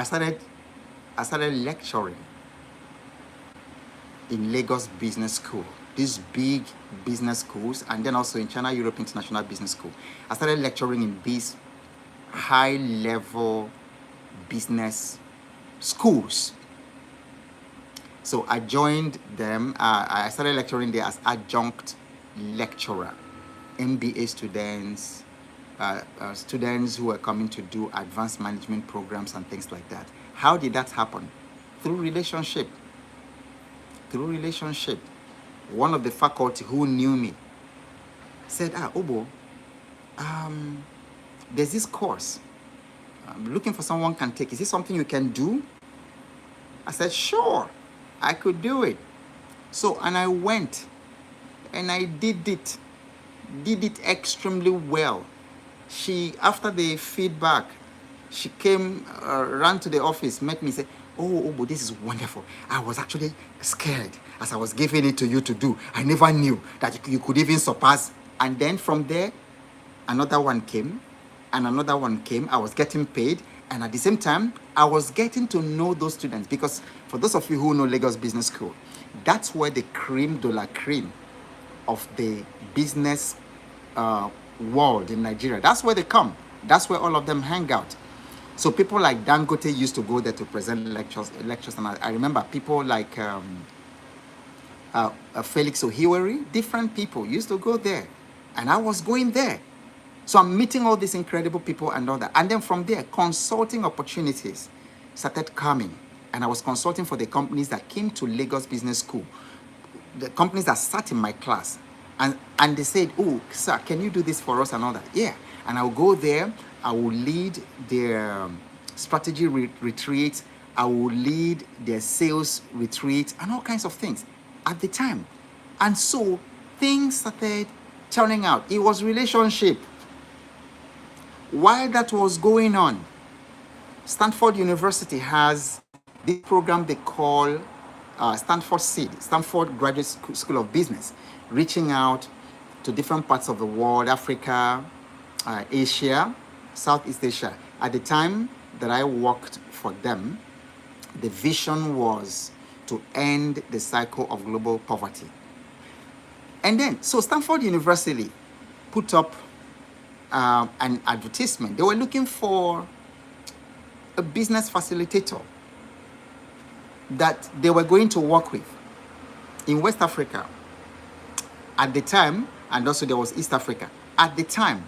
started lecturing in Lagos Business School, these big business schools, and then also in China Europe International Business School. I started lecturing in these high-level business schools. So I joined them. I started lecturing there as adjunct lecturer, MBA students, students who were coming to do advanced management programs and things like that. How did that happen? Through relationship. Through relationship. One of the faculty who knew me said, Ogbo, there's this course. I'm looking for someone can take. Is this something you can do? I said, sure, I could do it. So, and I went and I did it extremely well. She, after the feedback, she came, ran to the office, met me, said, oh, Ogbo, this is wonderful. I was actually scared as I was giving it to you to do. I never knew that you could even surpass. And then from there, another one came, and another one came. I was getting paid, and at the same time, I was getting to know those students, because for those of you who know Lagos Business School, that's where the cream de la cream of the business world in Nigeria, that's where they come. That's where all of them hang out. So people like Dangote used to go there to present lectures, and I remember people like Felix Ohiweri, different people used to go there, and I was going there. So I'm meeting all these incredible people and all that. And then from there, consulting opportunities started coming. And I was consulting for the companies that came to Lagos Business School, the companies that sat in my class. And they said, oh, sir, can you do this for us and all that? Yeah. And I'll go there. I will lead their strategy retreat. I will lead their sales retreat and all kinds of things at the time. And so things started turning out. It was relationship. While that was going on, Stanford University has this program they call Stanford Seed, Stanford Graduate School of Business, reaching out to different parts of the world, Africa, Asia, Southeast Asia. At the time that I worked for them, the vision was to end the cycle of global poverty. And then, so Stanford University put up an advertisement. They were looking for a business facilitator that they were going to work with in West Africa at the time, and also there was East Africa. At the time,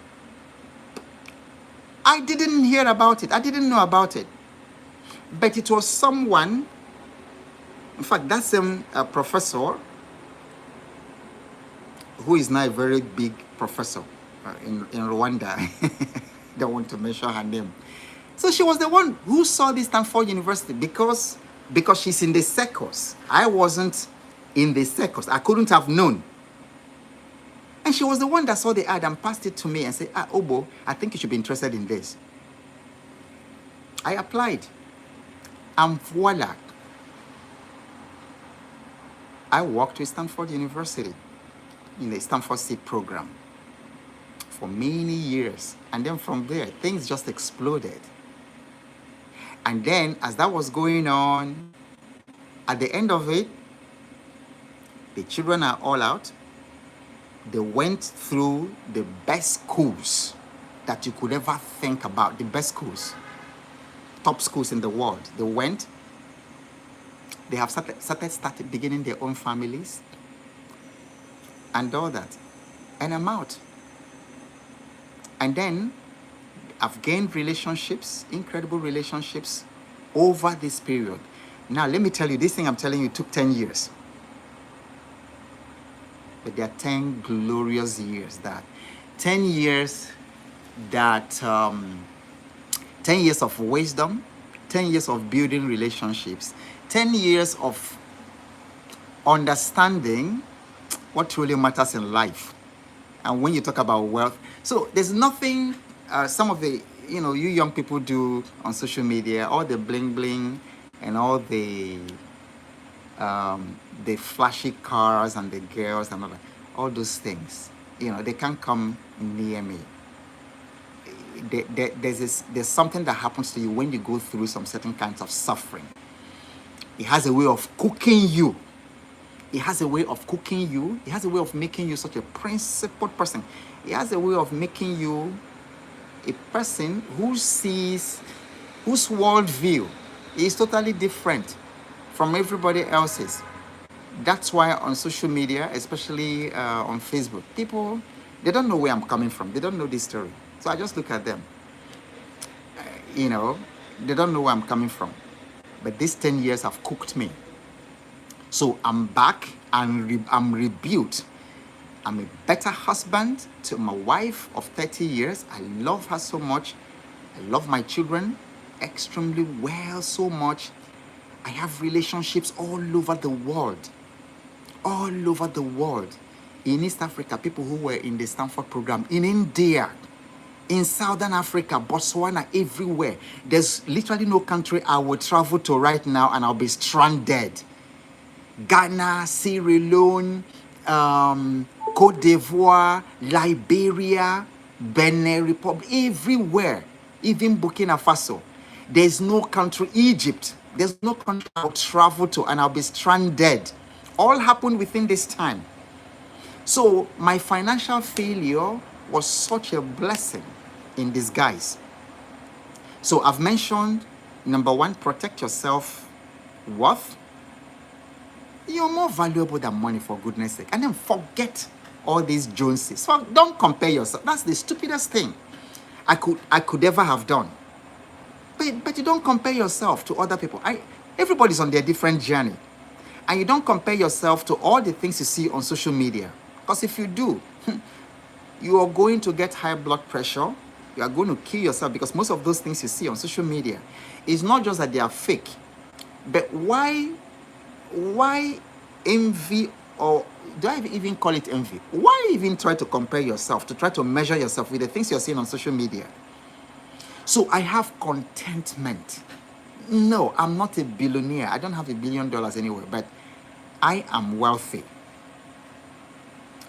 I didn't hear about it. I didn't know about it. But it was someone, in fact, that same professor, who is now a very big professor in Rwanda. Don't want to mention her name. So she was the one who saw this Stanford University because she's in the circles. I wasn't in the circles. I couldn't have known. And she was the one that saw the ad and passed it to me and said, Ogbo, I think you should be interested in this. I applied. And voila. I worked with Stanford University in the Stanford Seed program for many years. And then from there, things just exploded. And then as that was going on, at the end of it, the children are all out. They went through the best schools that you could ever think about, the best schools, top schools in the world. They went, they have started beginning their own families and all that. And I'm out. And then I've gained relationships, incredible relationships over this period. Now, let me tell you, this thing I'm telling you took 10 years. But there are 10 glorious years that, 10 years that, 10 years of wisdom, 10 years of building relationships, 10 years of understanding what truly matters in life. And when you talk about wealth, so there's nothing some of the, you young people do on social media, all the bling bling and all the flashy cars and the girls and all those things, they can't come near me. There's something that happens to you when you go through some certain kinds of suffering. It has a way of cooking you. It has a way of cooking you. It has a way of making you such a principled person. It has a way of making you a person whose worldview is totally different from everybody else's. That's why on social media, especially on Facebook, people, they don't know where I'm coming from. They don't know this story. So I just look at them. You know, they don't know where I'm coming from. But these 10 years have cooked me. So I'm back and I'm rebuilt. I'm a better husband to my wife of 30 years. I love her so much. I love my children extremely well, so much. I have relationships all over the world. All over the world. In East Africa, people who were in the Stanford program. In India, in Southern Africa, Botswana, everywhere. There's literally no country I would travel to right now and I'll be stranded. Ghana, Sierra Leone, Cote d'Ivoire, Liberia, Benin Republic, everywhere, even Burkina Faso. There's no country, Egypt, there's no country I'll travel to and I'll be stranded. All happened within this time. So my financial failure was such a blessing in disguise. So I've mentioned, number one, protect your self-worth. You're more valuable than money, for goodness sake. And then forget all these Joneses. So don't compare yourself. That's the stupidest thing I could ever have done. But you don't compare yourself to other people. Everybody's on their different journey. And you don't compare yourself to all the things you see on social media. Because if you do, you are going to get high blood pressure. You are going to kill yourself, because most of those things you see on social media is not just that they are fake. But why envy, or do I even call it envy? Why even try to compare yourself, to try to measure yourself with the things you're seeing on social media? So I have contentment. No, I'm not a billionaire. I don't have $1 billion anywhere, but I am wealthy.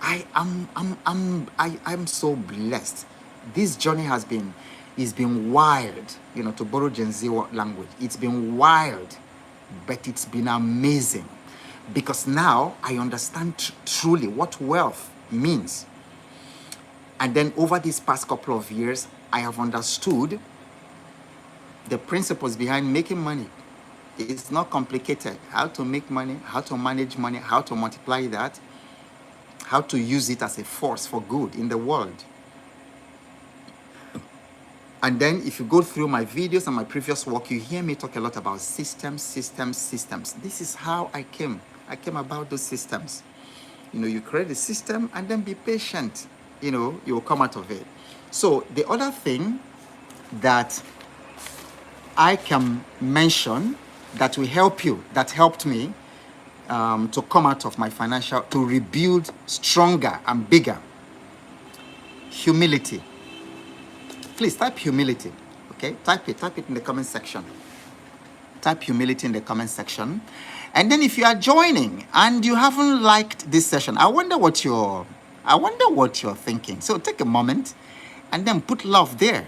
I'm so blessed. This journey has been wild, to borrow Gen Z language. It's been wild, but it's been amazing, because now I understand truly what wealth means. And then over these past couple of years, I have understood the principles behind making money. It's not complicated. How to make money, how to manage money, how to multiply that, how to use it as a force for good in the world. And then if you go through my videos and my previous work, you hear me talk a lot about systems. This is how I came about those systems. You create a system and then be patient. You will come out of it. So the other thing that I can mention that will help you, that helped me to come out of my financial, to rebuild stronger and bigger. Humility. Please type humility, okay? Type it in the comment section. Type humility in the comment section. And then if you are joining and you haven't liked this session, I wonder what you're thinking. So take a moment and then put love there.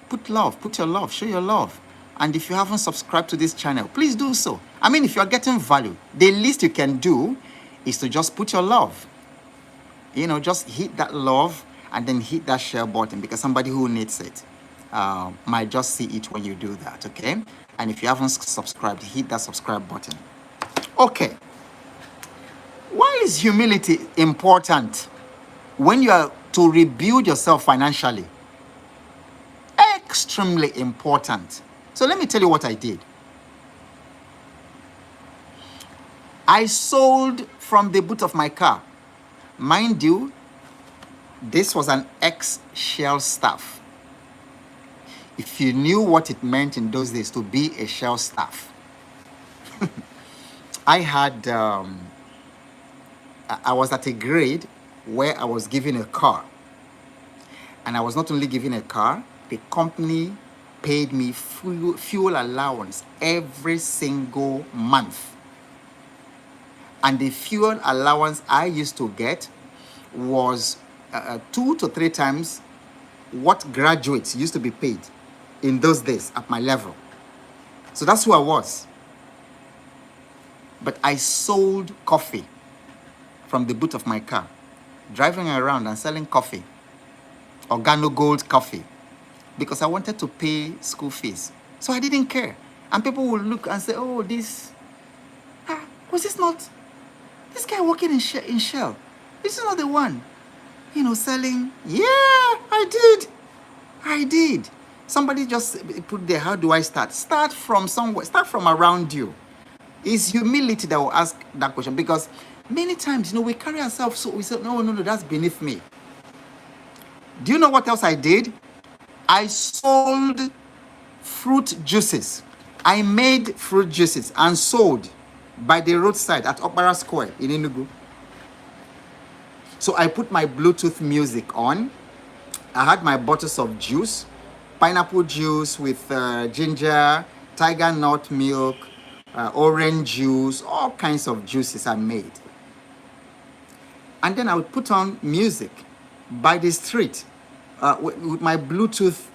Put your love, show your love. And if you haven't subscribed to this channel, please do so. I mean, if you're getting value, the least you can do is to just put your love. Just hit that love and then hit that share button, because somebody who needs it might just see it when you do that, okay? And if you haven't subscribed, hit that subscribe button. Okay. Why is humility important when you are to rebuild yourself financially? Extremely important. So let me tell you what I did. I sold from the boot of my car. Mind you, this was an ex-Shell staff. If you knew what it meant in those days to be a Shell staff. I was at a grade where I was given a car. And I was not only given a car, the company paid me fuel allowance every single month. And the fuel allowance I used to get was 2 to 3 times what graduates used to be paid in those days at my level. So that's who I was. But I sold coffee from the boot of my car, driving around and selling coffee, Organo Gold coffee, because I wanted to pay school fees. So I didn't care. And people would look and say, oh, this Was this not this guy working in Shell? This is not the one, selling. Yeah, I did. Somebody just put there, how do I start? Start from somewhere. Start from around you. It's humility that will ask that question, because many times, we carry ourselves so we say, no, that's beneath me. Do you know what else I did? I sold fruit juices. I made fruit juices and sold by the roadside at Opera Square in Enugu. So I put my Bluetooth music on. I had my bottles of juice, pineapple juice with ginger, tiger nut milk, orange juice, all kinds of juices I made. And then I would put on music by the street with my Bluetooth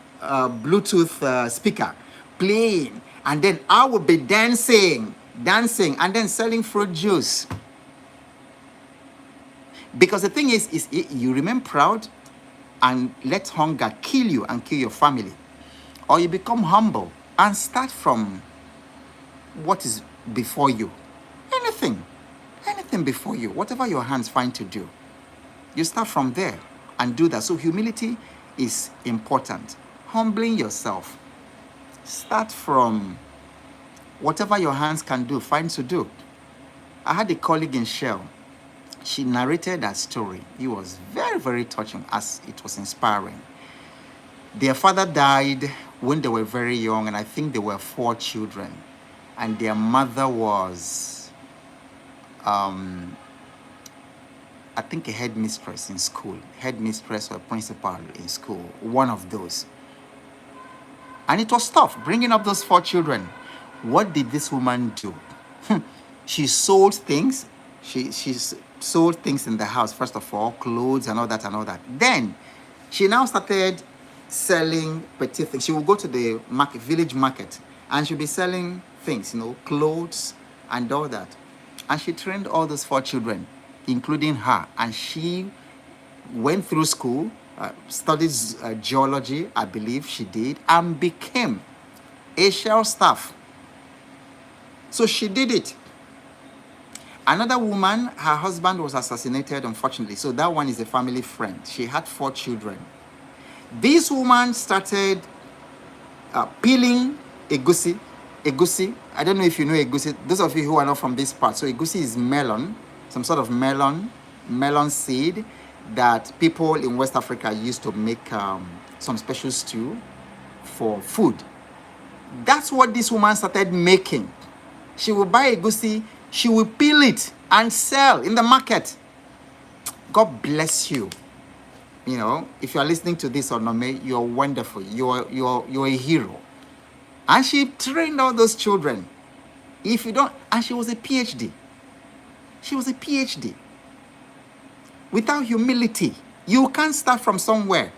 speaker playing, and then I would be dancing, and then selling fruit juice. Because the thing is you remain proud and let hunger kill you and kill your family, or you become humble and start from what is before you. Anything before you, whatever your hands find to do, you start from there and do that. So humility is important. Humbling yourself. Start from whatever your hands can do, find to do. I had a colleague in Shell. She narrated that story. It was very, very touching, as it was inspiring. Their father died when they were very young, and I think there were 4 children. And their mother was, I think, a headmistress in school, headmistress or principal in school, one of those. And it was tough bringing up those 4 children. What did this woman do? She sold things. She sold things in the house, first of all, clothes and all that. Then she now started selling petty things. She would go to the market, village market, and she'll be selling things, clothes and all that. And she trained all those 4 children, including her. And she went through school, studied geology, I believe she did, and became a Shell staff. So she did it. Another woman, her husband was assassinated, unfortunately. So that one is a family friend. She had 4 children. This woman started peeling egusi. Egusi, I don't know if you know egusi. Those of you who are not from this part. So egusi is melon, some sort of melon seed that people in West Africa used to make some special stew for food. That's what this woman started making. She will buy egusi, she will peel it and sell in the market. God bless you. If you are listening to this, Onome, you're wonderful. You're a hero. And she trained all those children. If you don't, and she was a PhD. She was a PhD. Without humility, you can't start from somewhere.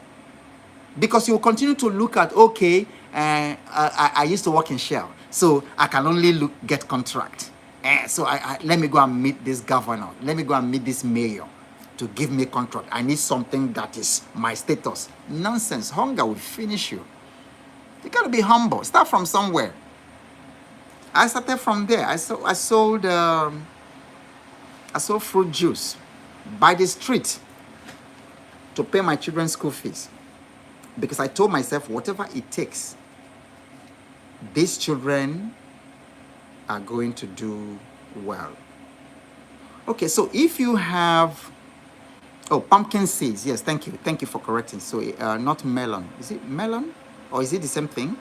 Because you will continue to look at, okay, I used to work in Shell, so I can only get contract. So let me go and meet this governor. Let me go and meet this mayor to give me contract. I need something that is my status. Nonsense. Hunger will finish you. You got to be humble. Start from somewhere. I started from there. I sold fruit juice by the street to pay my children's school fees, because I told myself, whatever it takes, these children are going to do well. Okay, so if you have, pumpkin seeds. Yes, thank you for correcting. So not melon. Is it melon? Or is it the same thing?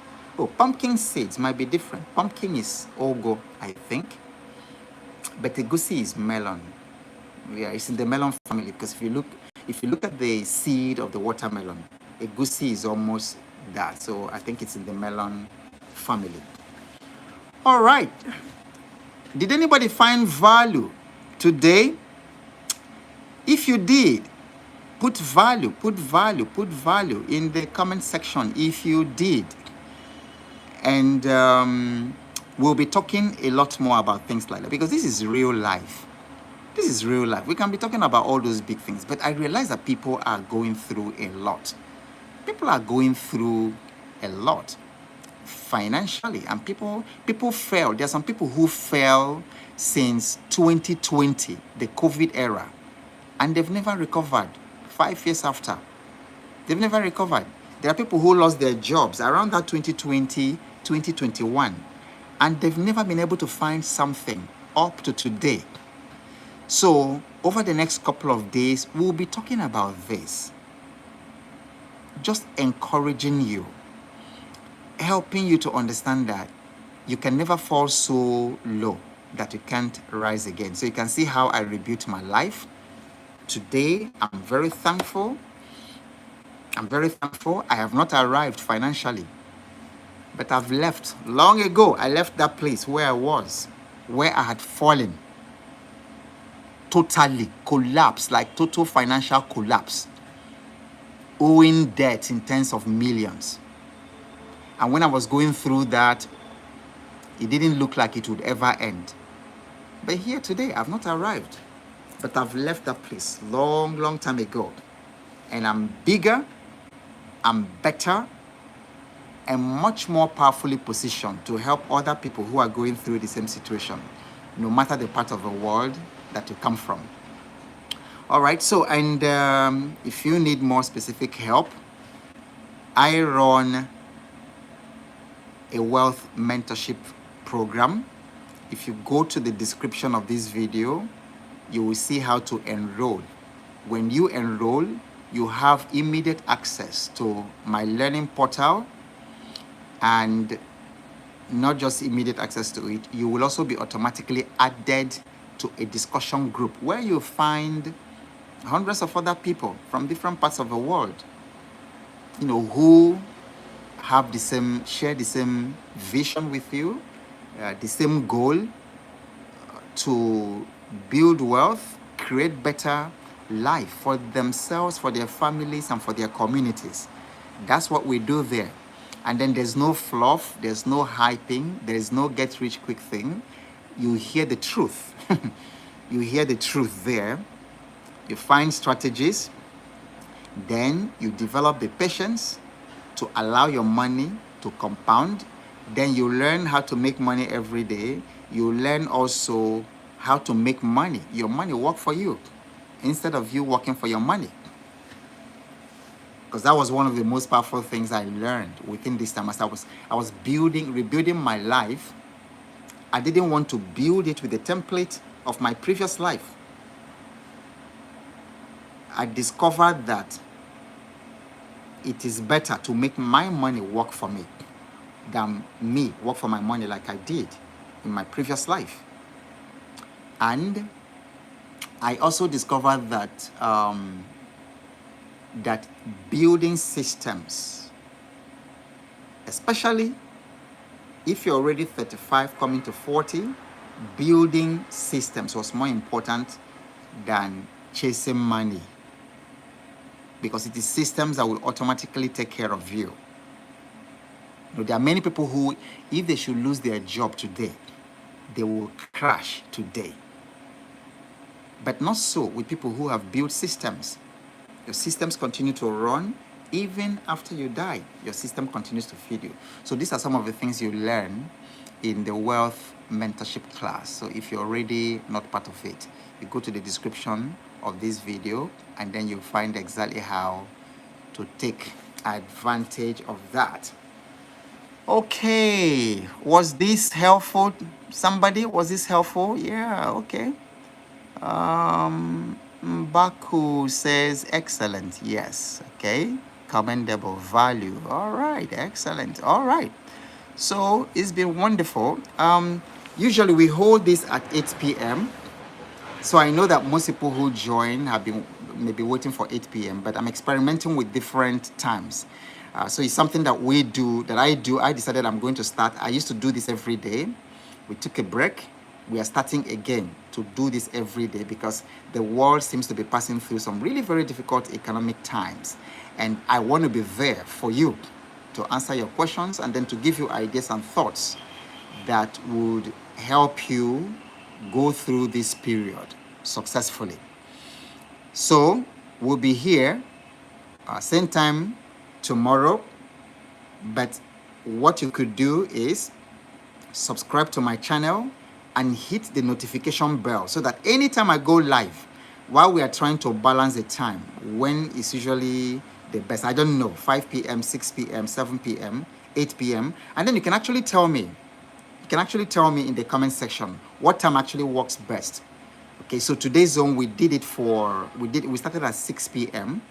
Pumpkin seeds might be different. Pumpkin is Ogbo, I think. But egusi is melon. Yeah, it's in the melon family, because if you look at the seed of the watermelon, egusi is almost that. So I think it's in the melon family. All right. Did anybody find value today? If you did, put value in the comment section if you did. And we'll be talking a lot more about things like that, because this is real life. This is real life. We can be talking about all those big things, but I realize that people are going through a lot. People are going through a lot. financially. And people fail. There are some people who fail since 2020, the COVID era, and they've never recovered 5 years after. They've never recovered. There are people who lost their jobs around that 2020, 2021, and they've never been able to find something up to today. So over the next couple of days, we'll be talking about this. Just encouraging you, helping you to understand that you can never fall so low that you can't rise again. So you can see how I rebuilt my life. Today, I'm very thankful. I have not arrived financially, but I've left long ago. I left that place where I was, where I had fallen, totally collapsed, like total financial collapse, owing debt in tens of millions. And when I was going through that, it didn't look like it would ever end. But here today, I've not arrived, but I've left that place long time ago. And I'm bigger, I'm better, and much more powerfully positioned to help other people who are going through the same situation, no matter the part of the world that you come from. All right, so, and if you need more specific help, I run a wealth mentorship program. If you go to the description of this video, you will see how to enroll. When you enroll, you have immediate access to my learning portal, and not just immediate access to it, you will also be automatically added to a discussion group where you find hundreds of other people from different parts of the world, who have share the same vision with you, the same goal to build wealth, create better life for themselves, for their families, and for their communities. That's what we do there. And then there's no fluff, there's no hyping, there's no get rich quick thing. You hear the truth. You hear the truth there. You find strategies. Then you develop the patience to allow your money to compound. Then you learn how to make money every day. You learn also how to make money. Your money work for you instead of you working for your money. Because that was one of the most powerful things I learned within this time. As I was rebuilding my life, I didn't want to build it with the template of my previous life. I discovered that it is better to make my money work for me than me work for my money like I did in my previous life. And I also discovered that that building systems, especially if you're already 35 coming to 40, building systems was more important than chasing money, because it is systems that will automatically take care of you. There are many people who, if they should lose their job today, they will crash today. But not so with people who have built systems. Your systems continue to run even after you die. Your system continues to feed you. So these are some of the things you learn in the wealth mentorship class. So if you're already not part of it, you go to the description of this video, and then you'll find exactly how to take advantage of that. Okay, was this helpful? Somebody, was this helpful? Yeah, okay. Baku says excellent. Yes, okay. Commendable value. All right, excellent. All right. So it's been wonderful. Usually we hold this at 8 p.m. So I know that most people who join have been maybe waiting for 8 p.m., but I'm experimenting with different times. So it's something that we do, that I do. I decided I'm going to start. I used to do this every day. We took a break. We are starting again to do this every day because the world seems to be passing through some really very difficult economic times. And I want to be there for you to answer your questions and then to give you ideas and thoughts that would help you go through this period successfully. So we'll be here same time tomorrow, but what you could do is subscribe to my channel and hit the notification bell so that anytime I go live, while we are trying to balance the time, when is usually the best, I don't know, 5 p.m., 6 p.m., 7 p.m., 8 p.m. And then you can actually tell me, in the comment section what time actually works best. Okay, so today's zone, we started at 6 p.m.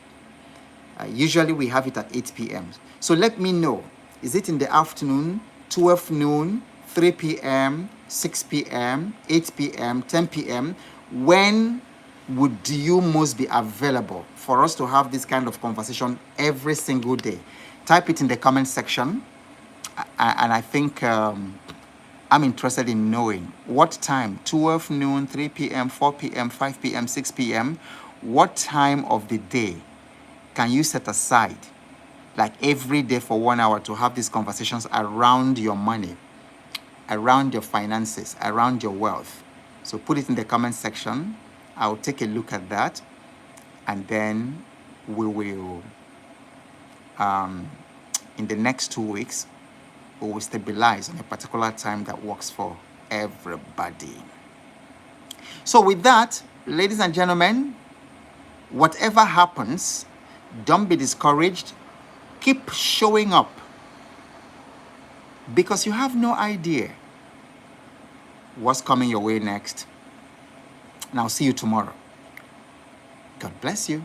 Usually we have it at 8 p.m. So let me know, is it in the afternoon, 12 noon, 3 p.m., 6 p.m., 8 p.m., 10 p.m.? When would you most be available for us to have this kind of conversation every single day? Type it in the comment section. And I think I'm interested in knowing what time, 12 noon, 3 p.m., 4 p.m., 5 p.m., 6 p.m., what time of the day can you set aside, like every day for 1 hour, to have these conversations around your money, around your finances, around your wealth? So put it in the comment section. I'll take a look at that, and then we will, in the next 2 weeks, we will stabilize on a particular time that works for everybody. So with that, ladies and gentlemen, whatever happens, don't be discouraged. Keep showing up, because you have no idea what's coming your way next. And I'll see you tomorrow. God bless you.